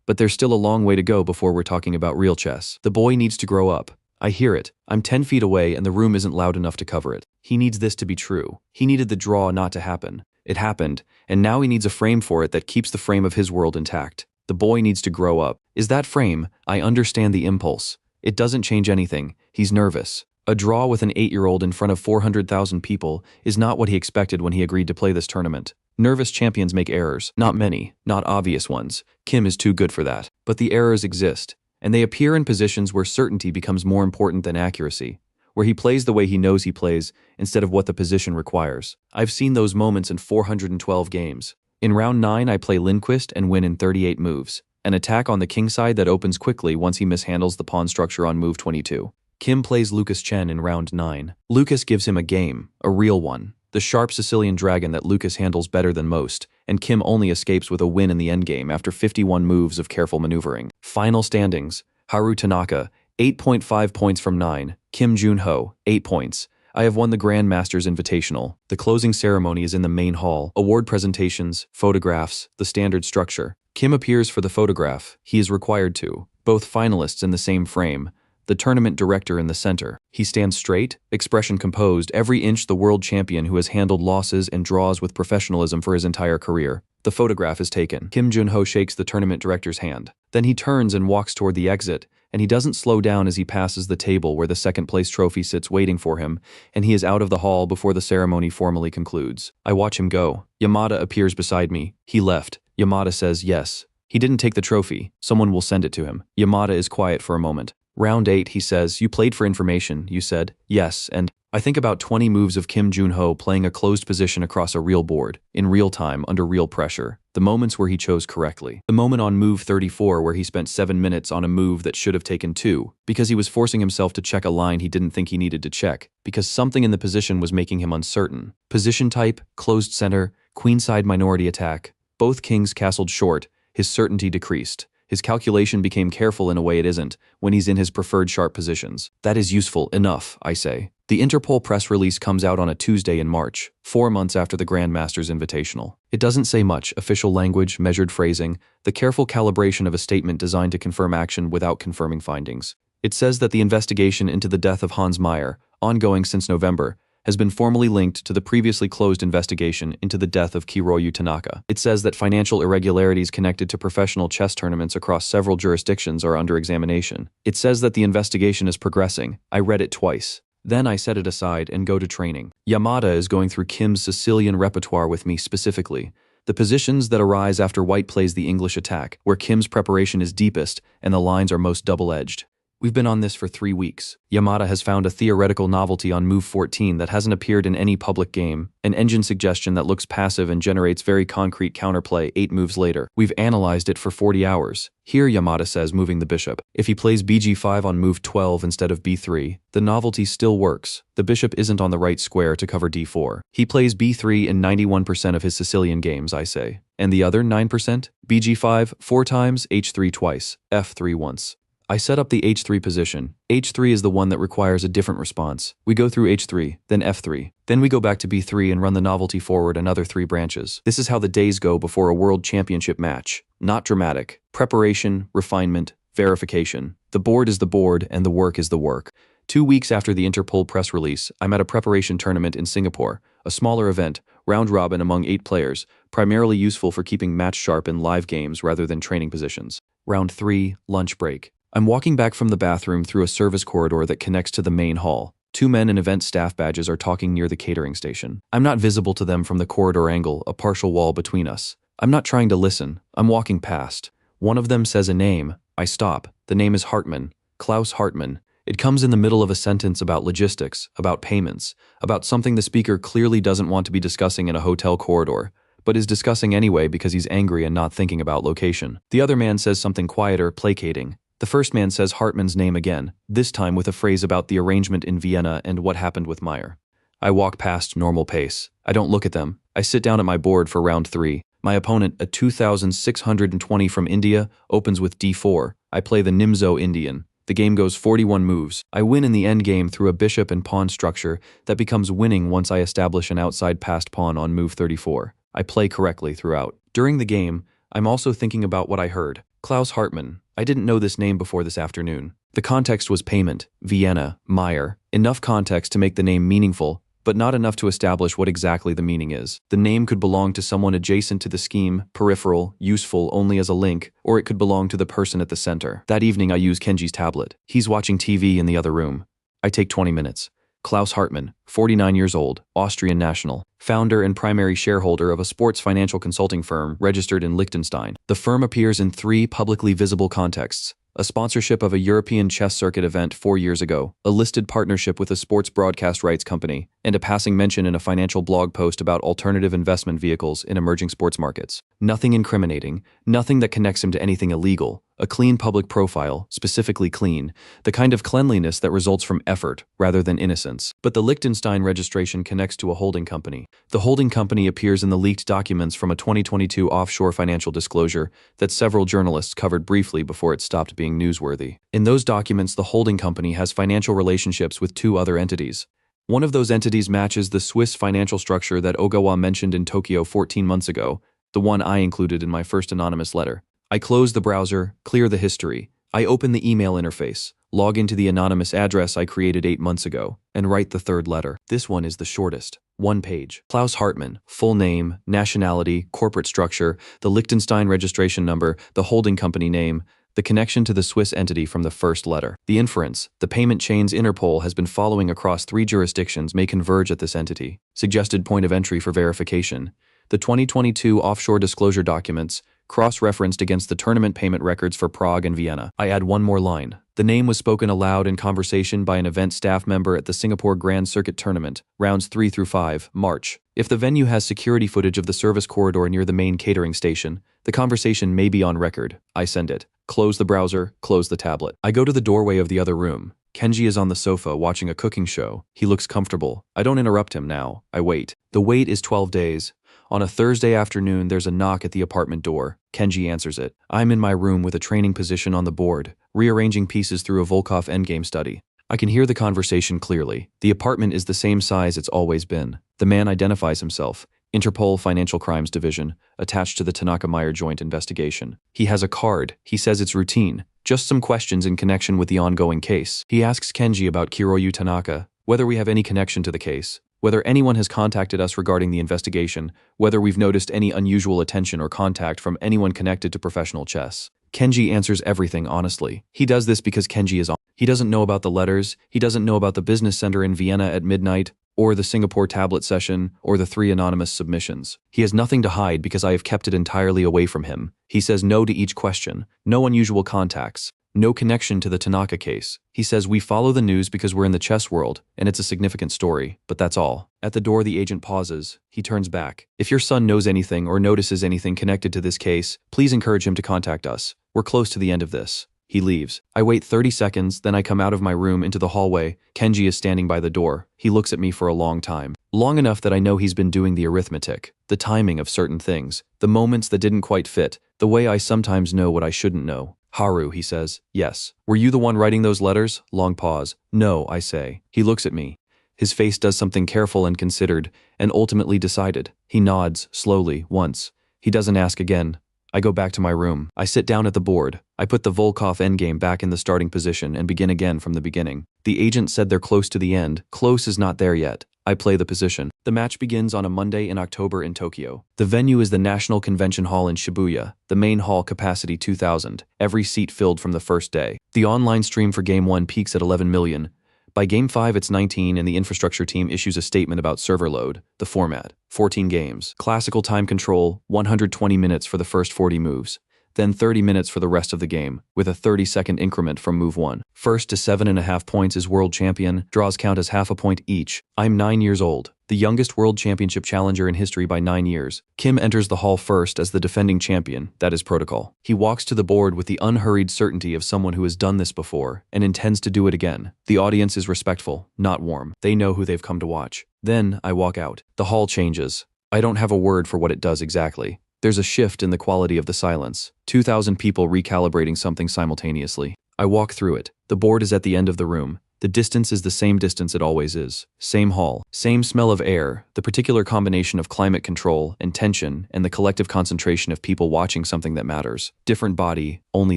But there's still a long way to go before we're talking about real chess. The boy needs to grow up. I hear it. I'm 10 feet away and the room isn't loud enough to cover it. He needs this to be true. He needed the draw not to happen. It happened, and now he needs a frame for it that keeps the frame of his world intact. The boy needs to grow up. Is that frame? I understand the impulse. It doesn't change anything. He's nervous. A draw with an 8-year-old in front of 400,000 people is not what he expected when he agreed to play this tournament. Nervous champions make errors. Not many, not obvious ones. Kim is too good for that. But the errors exist, and they appear in positions where certainty becomes more important than accuracy, where he plays the way he knows he plays instead of what the position requires. I've seen those moments in 412 games. In round 9, I play Lindquist and win in 38 moves. An attack on the king side that opens quickly once he mishandles the pawn structure on move 22. Kim plays Lucas Chen in round 9. Lucas gives him a game, a real one. The sharp Sicilian dragon that Lucas handles better than most, and Kim only escapes with a win in the endgame after 51 moves of careful maneuvering. Final standings. Haru Tanaka, 8.5 points from 9. Kim Junho, 8 points. I have won the Grandmasters Invitational. The closing ceremony is in the main hall. Award presentations, photographs, the standard structure. Kim appears for the photograph. He is required to. Both finalists in the same frame. The tournament director in the center. He stands straight, expression composed, every inch the world champion who has handled losses and draws with professionalism for his entire career. The photograph is taken. Kim Junho shakes the tournament director's hand. Then he turns and walks toward the exit, and he doesn't slow down as he passes the table where the second-place trophy sits waiting for him, and he is out of the hall before the ceremony formally concludes. I watch him go. Yamada appears beside me. He left. Yamada says yes. He didn't take the trophy. Someone will send it to him. Yamada is quiet for a moment. Round 8, he says, you played for information, you said. Yes, and I think about 20 moves of Kim Jun-ho playing a closed position across a real board, in real time, under real pressure. The moments where he chose correctly. The moment on move 34 where he spent 7 minutes on a move that should have taken 2, because he was forcing himself to check a line he didn't think he needed to check, because something in the position was making him uncertain. Position type, closed center, queenside minority attack. Both kings castled short, his certainty decreased. His calculation became careful in a way it isn't, when he's in his preferred sharp positions. That is useful enough, I say. The Interpol press release comes out on a Tuesday in March, 4 months after the Grandmasters Invitational. It doesn't say much: official language, measured phrasing, the careful calibration of a statement designed to confirm action without confirming findings. It says that the investigation into the death of Hans Meyer, ongoing since November, has been formally linked to the previously closed investigation into the death of Kiroyu Tanaka. It says that financial irregularities connected to professional chess tournaments across several jurisdictions are under examination. It says that the investigation is progressing. I read it twice. Then I set it aside and go to training. Yamada is going through Kim's Sicilian repertoire with me specifically. The positions that arise after White plays the English attack, where Kim's preparation is deepest and the lines are most double-edged. We've been on this for 3 weeks. Yamada has found a theoretical novelty on move 14 that hasn't appeared in any public game, an engine suggestion that looks passive and generates very concrete counterplay 8 moves later. We've analyzed it for 40 hours. Here, Yamada says, moving the bishop. If he plays bg5 on move 12 instead of b3, the novelty still works. The bishop isn't on the right square to cover d4. He plays b3 in 91% of his Sicilian games, I say. And the other 9%? bg5 4 times, h3 twice, f3 once. I set up the h3 position. h3 is the one that requires a different response. We go through h3, then f3. Then we go back to b3 and run the novelty forward another 3 branches. This is how the days go before a world championship match. Not dramatic. Preparation, refinement, verification. The board is the board and the work is the work. 2 weeks after the Interpol press release, I'm at a preparation tournament in Singapore, a smaller event, round robin among 8 players, primarily useful for keeping match sharp in live games rather than training positions. Round 3, lunch break. I'm walking back from the bathroom through a service corridor that connects to the main hall. 2 men in event staff badges are talking near the catering station. I'm not visible to them from the corridor angle, a partial wall between us. I'm not trying to listen. I'm walking past. One of them says a name. I stop. The name is Hartmann. Klaus Hartmann. It comes in the middle of a sentence about logistics, about payments, about something the speaker clearly doesn't want to be discussing in a hotel corridor, but is discussing anyway because he's angry and not thinking about location. The other man says something quieter, placating. The first man says Hartmann's name again, this time with a phrase about the arrangement in Vienna and what happened with Meyer. I walk past normal pace. I don't look at them. I sit down at my board for round 3. My opponent, a 2,620 from India, opens with d4. I play the Nimzo Indian. The game goes 41 moves. I win in the endgame through a bishop and pawn structure that becomes winning once I establish an outside passed pawn on move 34. I play correctly throughout. During the game, I'm also thinking about what I heard. Klaus Hartmann. I didn't know this name before this afternoon. The context was payment, Vienna, Meyer. Enough context to make the name meaningful, but not enough to establish what exactly the meaning is. The name could belong to someone adjacent to the scheme, peripheral, useful only as a link, or it could belong to the person at the center. That evening I use Kenji's tablet. He's watching TV in the other room. I take 20 minutes. Klaus Hartmann, 49 years old, Austrian national, founder and primary shareholder of a sports financial consulting firm registered in Liechtenstein. The firm appears in 3 publicly visible contexts: a sponsorship of a European chess circuit event 4 years ago, a listed partnership with a sports broadcast rights company, and a passing mention in a financial blog post about alternative investment vehicles in emerging sports markets. Nothing incriminating, nothing that connects him to anything illegal. A clean public profile, specifically clean, the kind of cleanliness that results from effort rather than innocence. But the Liechtenstein registration connects to a holding company. The holding company appears in the leaked documents from a 2022 offshore financial disclosure that several journalists covered briefly before it stopped being newsworthy. In those documents, the holding company has financial relationships with 2 other entities. One of those entities matches the Swiss financial structure that Ogawa mentioned in Tokyo 14 months ago, the one I included in my first anonymous letter. I close the browser, clear the history. I open the email interface, log into the anonymous address I created 8 months ago, and write the 3rd letter. This one is the shortest. 1 page. Klaus Hartmann, full name, nationality, corporate structure, the Liechtenstein registration number, the holding company name, the connection to the Swiss entity from the first letter. The inference, the payment chains Interpol has been following across 3 jurisdictions may converge at this entity. Suggested point of entry for verification. The 2022 offshore disclosure documents, cross-referenced against the tournament payment records for Prague and Vienna. I add 1 more line. The name was spoken aloud in conversation by an event staff member at the Singapore Grand Circuit Tournament, rounds 3 through 5, March. If the venue has security footage of the service corridor near the main catering station, the conversation may be on record. I send it. Close the browser, close the tablet. I go to the doorway of the other room. Kenji is on the sofa watching a cooking show. He looks comfortable. I don't interrupt him now. I wait. The wait is 12 days. On a Thursday afternoon, there's a knock at the apartment door. Kenji answers it. I'm in my room with a training position on the board, rearranging pieces through a Volkov endgame study. I can hear the conversation clearly. The apartment is the same size it's always been. The man identifies himself. Interpol Financial Crimes Division, attached to the Tanaka-Meyer joint investigation. He has a card. He says it's routine. Just some questions in connection with the ongoing case. He asks Kenji about Kiroyu Tanaka, whether we have any connection to the case, whether anyone has contacted us regarding the investigation, whether we've noticed any unusual attention or contact from anyone connected to professional chess. Kenji answers everything honestly. He does this because Kenji is on. He doesn't know about the letters, he doesn't know about the business center in Vienna at midnight, or the Singapore tablet session, or the 3 anonymous submissions. He has nothing to hide because I have kept it entirely away from him. He says no to each question, no unusual contacts, no connection to the Tanaka case. He says we follow the news because we're in the chess world, and it's a significant story, but that's all. At the door, the agent pauses. He turns back. If your son knows anything or notices anything connected to this case, please encourage him to contact us. We're close to the end of this. He leaves. I wait 30 seconds, then I come out of my room into the hallway. Kenji is standing by the door. He looks at me for a long time. Long enough that I know he's been doing the arithmetic, the timing of certain things, the moments that didn't quite fit, the way I sometimes know what I shouldn't know. Haru, he says. Yes. Were you the one writing those letters? Long pause. No, I say. He looks at me. His face does something careful and considered, and ultimately decided. He nods, slowly, once. He doesn't ask again. I go back to my room. I sit down at the board. I put the Volkov endgame back in the starting position and begin again from the beginning. The agent said they're close to the end. Close is not there yet. I play the position. The match begins on a Monday in October in Tokyo. The venue is the National Convention Hall in Shibuya, the main hall capacity 2,000, every seat filled from the first day. The online stream for Game 1 peaks at 11 million. By Game 5 it's 19 and the infrastructure team issues a statement about server load, the format, 14 games, classical time control, 120 minutes for the first 40 moves, then 30 minutes for the rest of the game, with a 30-second increment from move 1. First to 7.5 points is world champion, draws count as half a point each. I'm 9 years old, the youngest world championship challenger in history by 9 years. Kim enters the hall first as the defending champion, that is protocol. He walks to the board with the unhurried certainty of someone who has done this before and intends to do it again. The audience is respectful, not warm. They know who they've come to watch. Then I walk out. The hall changes. I don't have a word for what it does exactly. There's a shift in the quality of the silence. 2,000 people recalibrating something simultaneously. I walk through it. The board is at the end of the room. The distance is the same distance it always is. Same hall. Same smell of air. The particular combination of climate control and tension and the collective concentration of people watching something that matters. Different body, only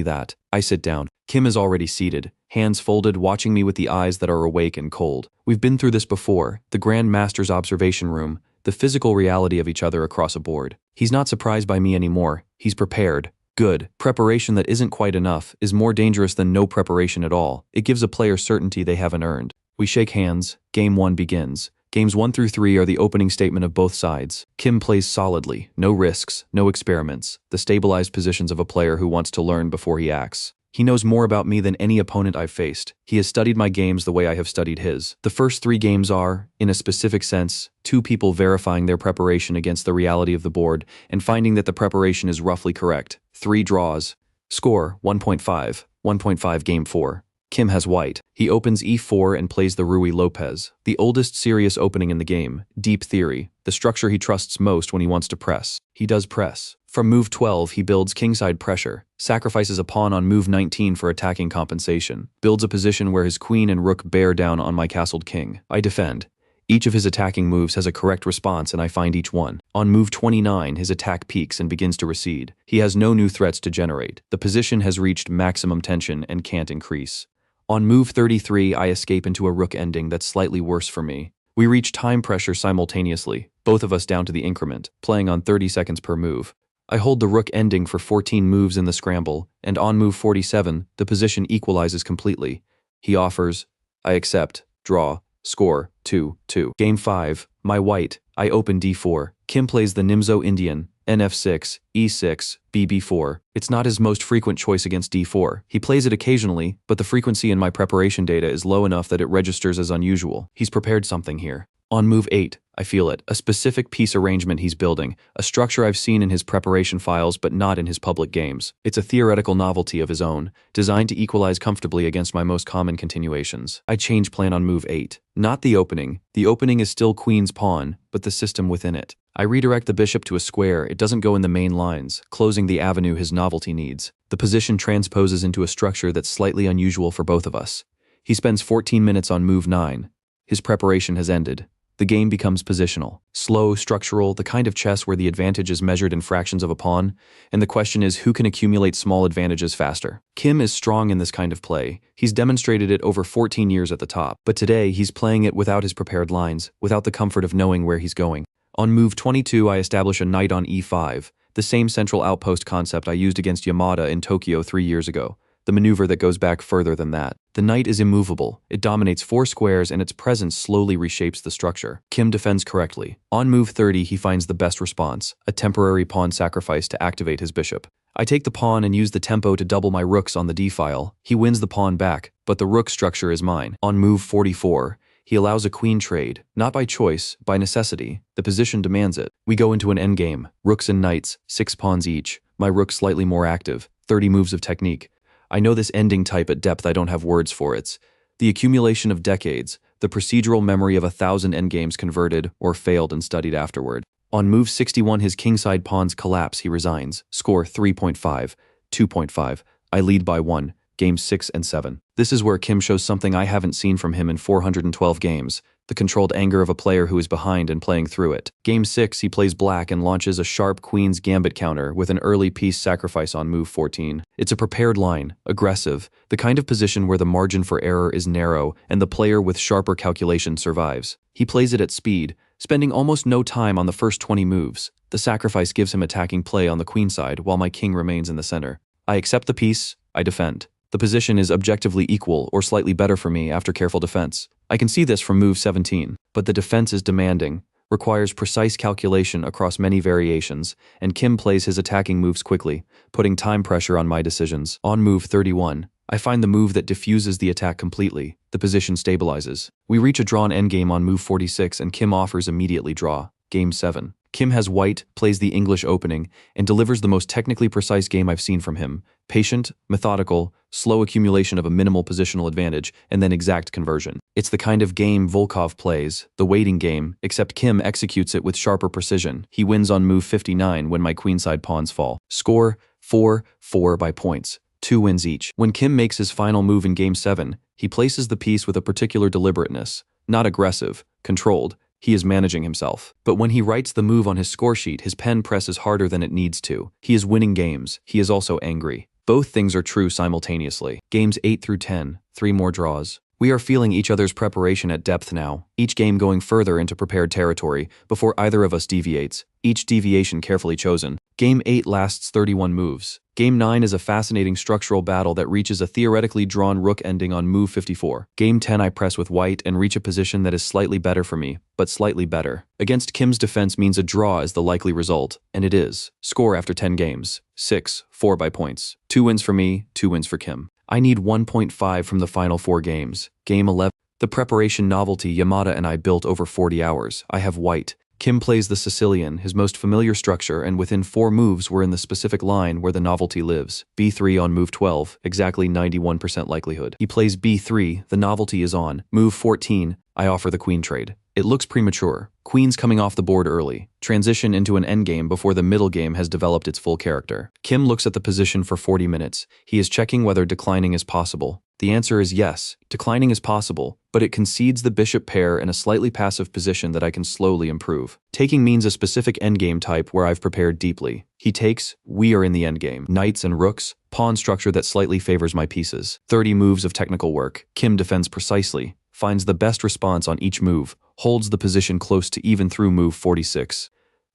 that. I sit down. Kim is already seated, hands folded, watching me with the eyes that are awake and cold. We've been through this before. The Grand Master's observation room. The physical reality of each other across a board. He's not surprised by me anymore. He's prepared. Good. Preparation that isn't quite enough is more dangerous than no preparation at all. It gives a player certainty they haven't earned. We shake hands. Game 1 begins. Games 1 through 3 are the opening statement of both sides. Kim plays solidly. No risks, no experiments. The stabilized positions of a player who wants to learn before he acts. He knows more about me than any opponent I've faced. He has studied my games the way I have studied his. The first 3 games are, in a specific sense, 2 people verifying their preparation against the reality of the board and finding that the preparation is roughly correct. 3 draws. Score, 1.5. 1.5 Game 4. Kim has white. He opens e4 and plays the Ruy Lopez, the oldest serious opening in the game, deep theory, the structure he trusts most when he wants to press. He does press. From move 12 he builds kingside pressure, sacrifices a pawn on move 19 for attacking compensation, builds a position where his queen and rook bear down on my castled king. I defend. Each of his attacking moves has a correct response and I find each one. On move 29 his attack peaks and begins to recede. He has no new threats to generate. The position has reached maximum tension and can't increase. On move 33 I escape into a rook ending that's slightly worse for me. We reach time pressure simultaneously, both of us down to the increment, playing on 30 seconds per move. I hold the rook ending for 14 moves in the scramble, and on move 47, the position equalizes completely. He offers. I accept. Draw. Score. 2-2. Game 5. My white. I open d4. Kim plays the Nimzo Indian, nf6, e6, bb4. It's not his most frequent choice against d4. He plays it occasionally, but the frequency in my preparation data is low enough that it registers as unusual. He's prepared something here. On move 8, I feel it, a specific piece arrangement he's building, a structure I've seen in his preparation files but not in his public games. It's a theoretical novelty of his own, designed to equalize comfortably against my most common continuations. I change plan on move 8. Not the opening. The opening is still queen's pawn, but the system within it. I redirect the bishop to a square. It doesn't go in the main lines, closing the avenue his novelty needs. The position transposes into a structure that's slightly unusual for both of us. He spends 14 minutes on move 9. His preparation has ended. The game becomes positional, slow, structural, the kind of chess where the advantage is measured in fractions of a pawn, and the question is who can accumulate small advantages faster. Kim is strong in this kind of play. He's demonstrated it over 14 years at the top, but today he's playing it without his prepared lines, without the comfort of knowing where he's going. On move 22, I establish a knight on e5, the same central outpost concept I used against Yamada in Tokyo 3 years ago. The maneuver that goes back further than that. The knight is immovable. It dominates 4 squares and its presence slowly reshapes the structure. Kim defends correctly. On move 30, he finds the best response, a temporary pawn sacrifice to activate his bishop. I take the pawn and use the tempo to double my rooks on the d-file. He wins the pawn back, but the rook structure is mine. On move 44, he allows a queen trade, not by choice, by necessity. The position demands it. We go into an endgame. Rooks and knights, 6 pawns each. My rook slightly more active, 30 moves of technique. I know this ending type at depth I don't have words for. It's the accumulation of decades, the procedural memory of 1,000 endgames converted or failed and studied afterward. On move 61, his kingside pawns collapse, he resigns. Score 3.5, 2.5. I lead by 1, games 6 and 7. This is where Kim shows something I haven't seen from him in 412 games. The controlled anger of a player who is behind and playing through it. Game 6, he plays black and launches a sharp queen's gambit counter with an early piece sacrifice on move 14. It's a prepared line, aggressive, the kind of position where the margin for error is narrow and the player with sharper calculation survives. He plays it at speed, spending almost no time on the first 20 moves. The sacrifice gives him attacking play on the queen side while my king remains in the center. I accept the piece, I defend. The position is objectively equal or slightly better for me after careful defense. I can see this from move 17, but the defense is demanding, requires precise calculation across many variations, and Kim plays his attacking moves quickly, putting time pressure on my decisions. On move 31, I find the move that diffuses the attack completely. The position stabilizes. We reach a drawn endgame on move 46 and Kim offers immediately draw. Game 7. Kim has white, plays the English opening, and delivers the most technically precise game I've seen from him. Patient, methodical, slow accumulation of a minimal positional advantage, and then exact conversion. It's the kind of game Volkov plays, the waiting game, except Kim executes it with sharper precision. He wins on move 59 when my queenside pawns fall. Score 4-4 by points. 2 wins each. When Kim makes his final move in Game 7, he places the piece with a particular deliberateness, not aggressive, controlled. He is managing himself. But when he writes the move on his score sheet, his pen presses harder than it needs to. He is winning games. He is also angry. Both things are true simultaneously. Games 8 through 10, 3 more draws. We are feeling each other's preparation at depth now, each game going further into prepared territory before either of us deviates, each deviation carefully chosen. Game 8 lasts 31 moves. Game 9 is a fascinating structural battle that reaches a theoretically drawn rook ending on move 54. Game 10 I press with white and reach a position that is slightly better for me, but slightly better. Against Kim's defense means a draw is the likely result, and it is. Score after 10 games. 6-4 by points. 2 wins for me, 2 wins for Kim. I need 1.5 from the final 4 games. Game 11. The preparation novelty Yamada and I built over 40 hours. I have white. Kim plays the Sicilian, his most familiar structure, and within 4 moves we're in the specific line where the novelty lives. B3 on move 12, exactly 91% likelihood. He plays B3, the novelty is on. Move 14, I offer the queen trade. It looks premature. Queen's coming off the board early. Transition into an endgame before the middle game has developed its full character. Kim looks at the position for 40 minutes. He is checking whether declining is possible. The answer is yes, declining is possible, but it concedes the bishop pair in a slightly passive position that I can slowly improve. Taking means a specific endgame type where I've prepared deeply. He takes, we are in the endgame. Knights and rooks, pawn structure that slightly favors my pieces. 30 moves of technical work. Kim defends precisely, finds the best response on each move, holds the position close to even through move 46.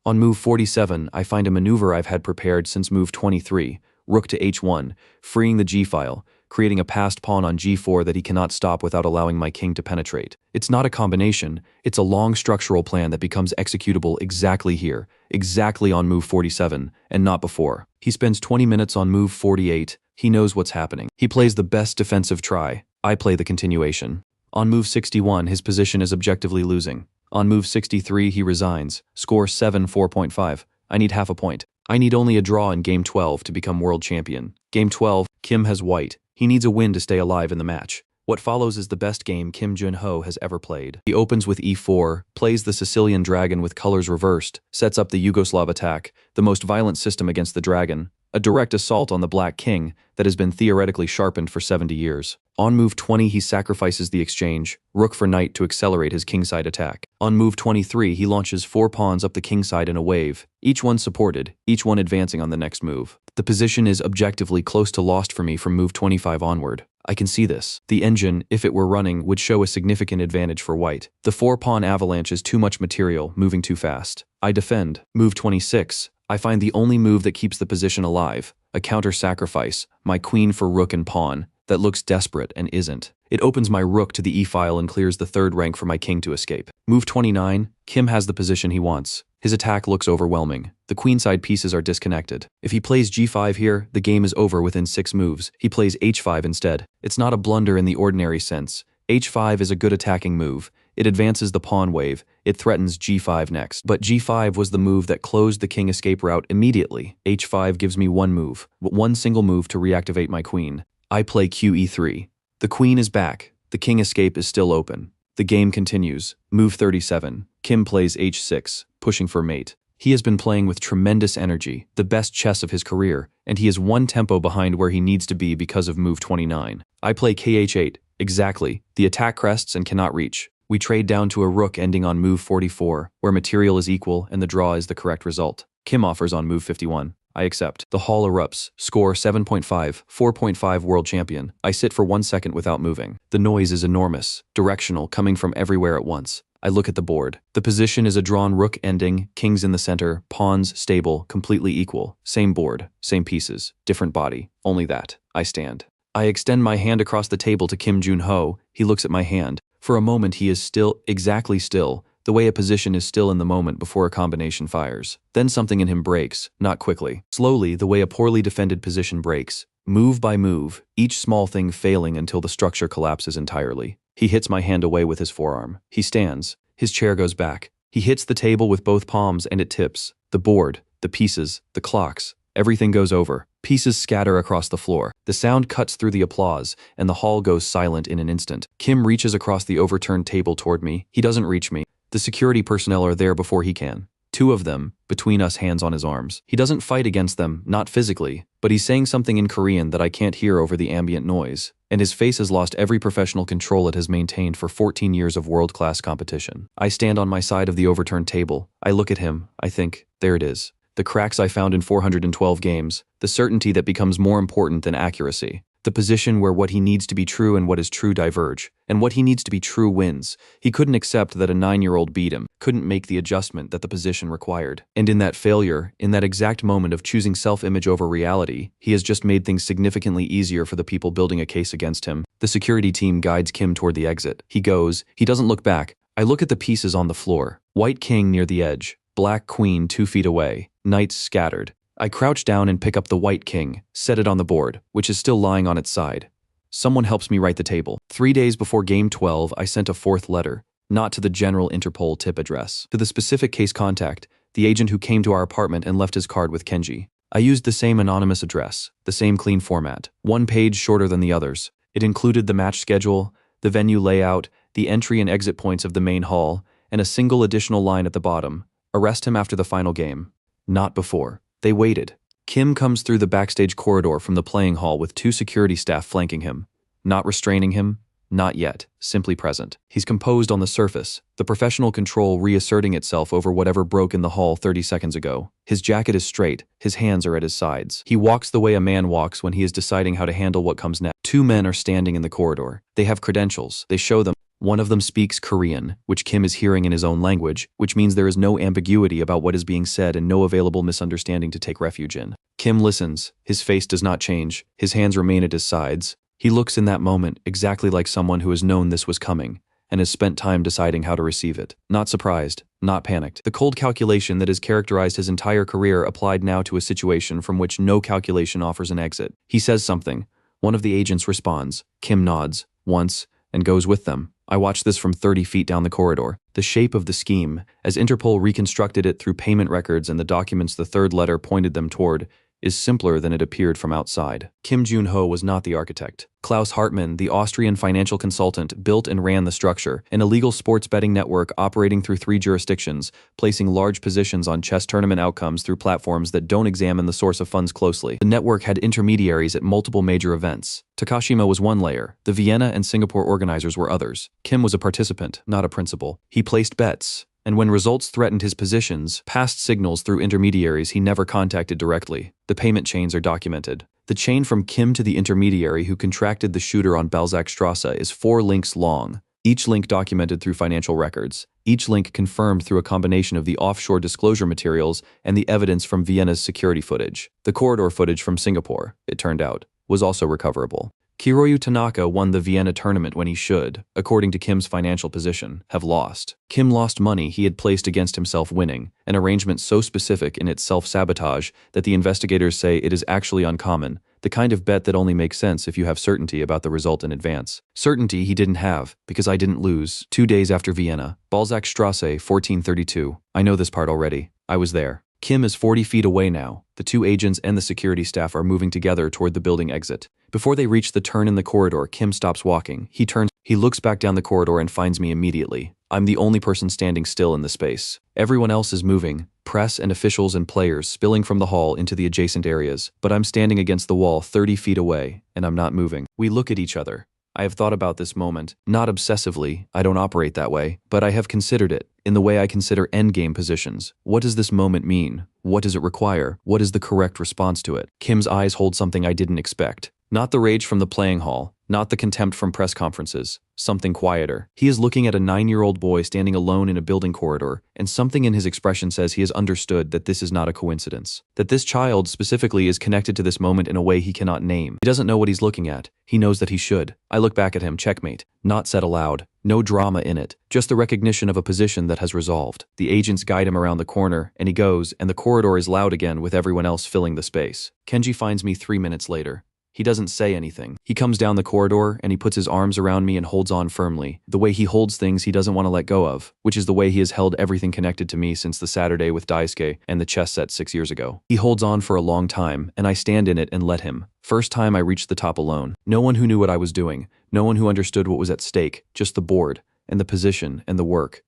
On move 47, I find a maneuver I've had prepared since move 23, rook to h1, freeing the g-file, creating a passed pawn on g4 that he cannot stop without allowing my king to penetrate. It's not a combination, it's a long structural plan that becomes executable exactly here, exactly on move 47, and not before. He spends 20 minutes on move 48, he knows what's happening. He plays the best defensive try, I play the continuation. On move 61, his position is objectively losing. On move 63, he resigns. Score 7, 4.5. I need half a point. I need only a draw in game 12 to become world champion. Game 12, Kim has white. He needs a win to stay alive in the match. What follows is the best game Kim Jun-ho has ever played. He opens with e4, plays the Sicilian dragon with colors reversed, sets up the Yugoslav attack, the most violent system against the dragon, a direct assault on the black king that has been theoretically sharpened for 70 years. On move 20, he sacrifices the exchange, rook for knight to accelerate his kingside attack. On move 23, he launches 4 pawns up the kingside in a wave, each one supported, each one advancing on the next move. The position is objectively close to lost for me from move 25 onward. I can see this. The engine, if it were running, would show a significant advantage for white. The 4-pawn avalanche is too much material, moving too fast. I defend. Move 26. I find the only move that keeps the position alive, a counter-sacrifice, my queen for rook and pawn, that looks desperate and isn't. It opens my rook to the e-file and clears the 3rd rank for my king to escape. Move 29, Kim has the position he wants. His attack looks overwhelming. The queenside pieces are disconnected. If he plays g5 here, the game is over within 6 moves. He plays h5 instead. It's not a blunder in the ordinary sense. h5 is a good attacking move. It advances the pawn wave. It threatens g5 next. But g5 was the move that closed the king escape route immediately. h5 gives me one move, but one single move to reactivate my queen. I play qe3. The queen is back. The king escape is still open. The game continues. Move 37. Kim plays h6, pushing for mate. He has been playing with tremendous energy, the best chess of his career, and he is one tempo behind where he needs to be because of move 29. I play kh8. Exactly. The attack crests and cannot reach. We trade down to a rook ending on move 44, where material is equal and the draw is the correct result. Kim offers on move 51. I accept. The hall erupts. Score 7.5, 4.5 world champion. I sit for 1 second without moving. The noise is enormous, directional, coming from everywhere at once. I look at the board. The position is a drawn rook ending, kings in the center, pawns stable, completely equal. Same board, same pieces, different body. Only that. I stand. I extend my hand across the table to Kim Jun-ho. He looks at my hand. For a moment he is still, exactly still, the way a position is still in the moment before a combination fires. Then something in him breaks, not quickly. Slowly, the way a poorly defended position breaks. Move by move, each small thing failing until the structure collapses entirely. He hits my hand away with his forearm. He stands. His chair goes back. He hits the table with both palms and it tips. The board, the pieces, the clocks, everything goes over. Pieces scatter across the floor. The sound cuts through the applause, and the hall goes silent in an instant. Kim reaches across the overturned table toward me. He doesn't reach me. The security personnel are there before he can. 2 of them, between us, hands on his arms. He doesn't fight against them, not physically, but he's saying something in Korean that I can't hear over the ambient noise, and his face has lost every professional control it has maintained for 14 years of world-class competition. I stand on my side of the overturned table. I look at him. I think, there it is. The cracks I found in 412 games, the certainty that becomes more important than accuracy. The position where what he needs to be true and what is true diverge, and what he needs to be true wins. He couldn't accept that a 9-year-old beat him, couldn't make the adjustment that the position required. And in that failure, in that exact moment of choosing self-image over reality, he has just made things significantly easier for the people building a case against him. The security team guides Kim toward the exit. He goes. He doesn't look back. I look at the pieces on the floor. White king near the edge. Black queen 2 feet away. Knights scattered. I crouch down and pick up the white king, set it on the board, which is still lying on its side. Someone helps me write the table. 3 days before game 12, I sent a 4th letter, not to the general Interpol tip address, to the specific case contact, the agent who came to our apartment and left his card with Kenji. I used the same anonymous address, the same clean format, 1 page shorter than the others. It included the match schedule, the venue layout, the entry and exit points of the main hall, and a single additional line at the bottom. Arrest him after the final game. Not before. They waited. Kim comes through the backstage corridor from the playing hall with 2 security staff flanking him. Not restraining him. Not yet. Simply present. He's composed on the surface, the professional control reasserting itself over whatever broke in the hall 30 seconds ago. His jacket is straight. His hands are at his sides. He walks the way a man walks when he is deciding how to handle what comes next. 2 men are standing in the corridor. They have credentials. They show them. One of them speaks Korean, which Kim is hearing in his own language, which means there is no ambiguity about what is being said and no available misunderstanding to take refuge in. Kim listens. His face does not change. His hands remain at his sides. He looks in that moment exactly like someone who has known this was coming and has spent time deciding how to receive it. Not surprised, not panicked. The cold calculation that has characterized his entire career applied now to a situation from which no calculation offers an exit. He says something. One of the agents responds. Kim nods, once, and goes with them. I watch this from 30 feet down the corridor. The shape of the scheme, as Interpol reconstructed it through payment records and the documents the third letter pointed them toward, is simpler than it appeared from outside. Kim Jun-ho was not the architect. Klaus Hartmann, the Austrian financial consultant, built and ran the structure, an illegal sports betting network operating through 3 jurisdictions, placing large positions on chess tournament outcomes through platforms that don't examine the source of funds closely. The network had intermediaries at multiple major events. Takashima was one layer. The Vienna and Singapore organizers were others. Kim was a participant, not a principal. He placed bets, and when results threatened his positions, passed signals through intermediaries he never contacted directly. The payment chains are documented. The chain from Kim to the intermediary who contracted the shooter on Balzacstrasse is 4 links long, each link documented through financial records, each link confirmed through a combination of the offshore disclosure materials and the evidence from Vienna's security footage. The corridor footage from Singapore, it turned out, was also recoverable. Kiroyu Tanaka won the Vienna tournament when he should, according to Kim's financial position, have lost. Kim lost money he had placed against himself winning, an arrangement so specific in its self-sabotage that the investigators say it is actually uncommon, the kind of bet that only makes sense if you have certainty about the result in advance. Certainty he didn't have, because I didn't lose. 2 days after Vienna, Balzacstrasse, 1432. I know this part already. I was there. Kim is 40 feet away now. The 2 agents and the security staff are moving together toward the building exit. Before they reach the turn in the corridor, Kim stops walking. He turns, he looks back down the corridor and finds me immediately. I'm the only person standing still in the space. Everyone else is moving, press and officials and players spilling from the hall into the adjacent areas. But I'm standing against the wall 30 feet away, and I'm not moving. We look at each other. I have thought about this moment, not obsessively, I don't operate that way, but I have considered it, in the way I consider endgame positions. What does this moment mean? What does it require? What is the correct response to it? Kim's eyes hold something I didn't expect. Not the rage from the playing hall, not the contempt from press conferences, something quieter. He is looking at a 9-year-old boy standing alone in a building corridor, and something in his expression says he has understood that this is not a coincidence. That this child specifically is connected to this moment in a way he cannot name. He doesn't know what he's looking at. He knows that he should. I look back at him, checkmate. Not said aloud. No drama in it. Just the recognition of a position that has resolved. The agents guide him around the corner, and he goes, and the corridor is loud again with everyone else filling the space. Kenji finds me 3 minutes later. He doesn't say anything. He comes down the corridor and he puts his arms around me and holds on firmly, the way he holds things he doesn't want to let go of, which is the way he has held everything connected to me since the Saturday with Daisuke and the chess set 6 years ago. He holds on for a long time, and I stand in it and let him. First time I reached the top alone. No one who knew what I was doing, no one who understood what was at stake, just the board, and the position, and the work.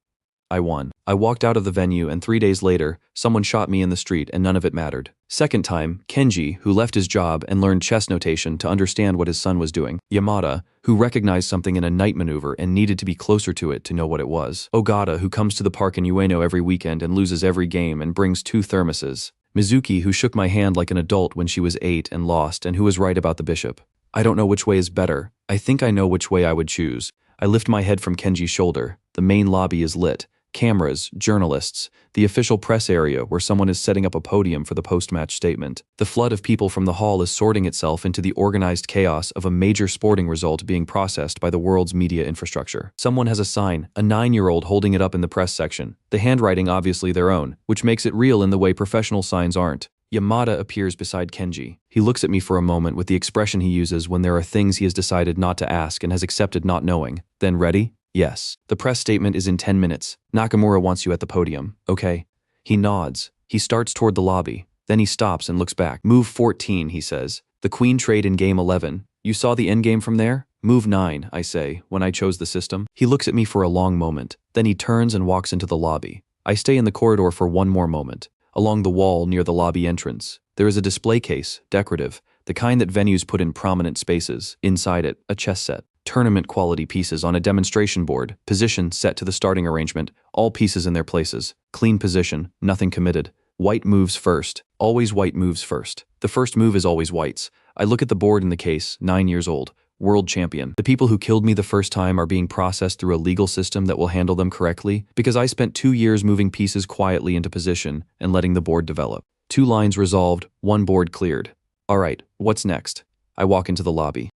I won. I walked out of the venue, and 3 days later, someone shot me in the street and none of it mattered. Second time, Kenji, who left his job and learned chess notation to understand what his son was doing. Yamada, who recognized something in a night maneuver and needed to be closer to it to know what it was. Ogata, who comes to the park in Ueno every weekend and loses every game and brings 2 thermoses. Mizuki, who shook my hand like an adult when she was 8 and lost and who was right about the bishop. I don't know which way is better. I think I know which way I would choose. I lift my head from Kenji's shoulder. The main lobby is lit. Cameras, journalists, the official press area where someone is setting up a podium for the post-match statement. The flood of people from the hall is sorting itself into the organized chaos of a major sporting result being processed by the world's media infrastructure. Someone has a sign, a 9-year-old holding it up in the press section. The handwriting obviously their own, which makes it real in the way professional signs aren't. Yamada appears beside Kenji. He looks at me for a moment with the expression he uses when there are things he has decided not to ask and has accepted not knowing. Then ready? Yes. The press statement is in 10 minutes. Nakamura wants you at the podium. Okay. He nods. He starts toward the lobby. Then he stops and looks back. Move 14, he says. The queen trade in game 11. You saw the endgame from there? Move 9, I say, when I chose the system. He looks at me for a long moment. Then he turns and walks into the lobby. I stay in the corridor for one more moment. Along the wall near the lobby entrance, there is a display case, decorative, the kind that venues put in prominent spaces. Inside it, a chess set. Tournament quality pieces on a demonstration board, position set to the starting arrangement, all pieces in their places. Clean position, nothing committed. White moves first. Always white moves first. The first move is always white's. I look at the board in the case, 9 years old. World champion. The people who killed me the first time are being processed through a legal system that will handle them correctly because I spent 2 years moving pieces quietly into position and letting the board develop. 2 lines resolved, 1 board cleared. All right, what's next? I walk into the lobby.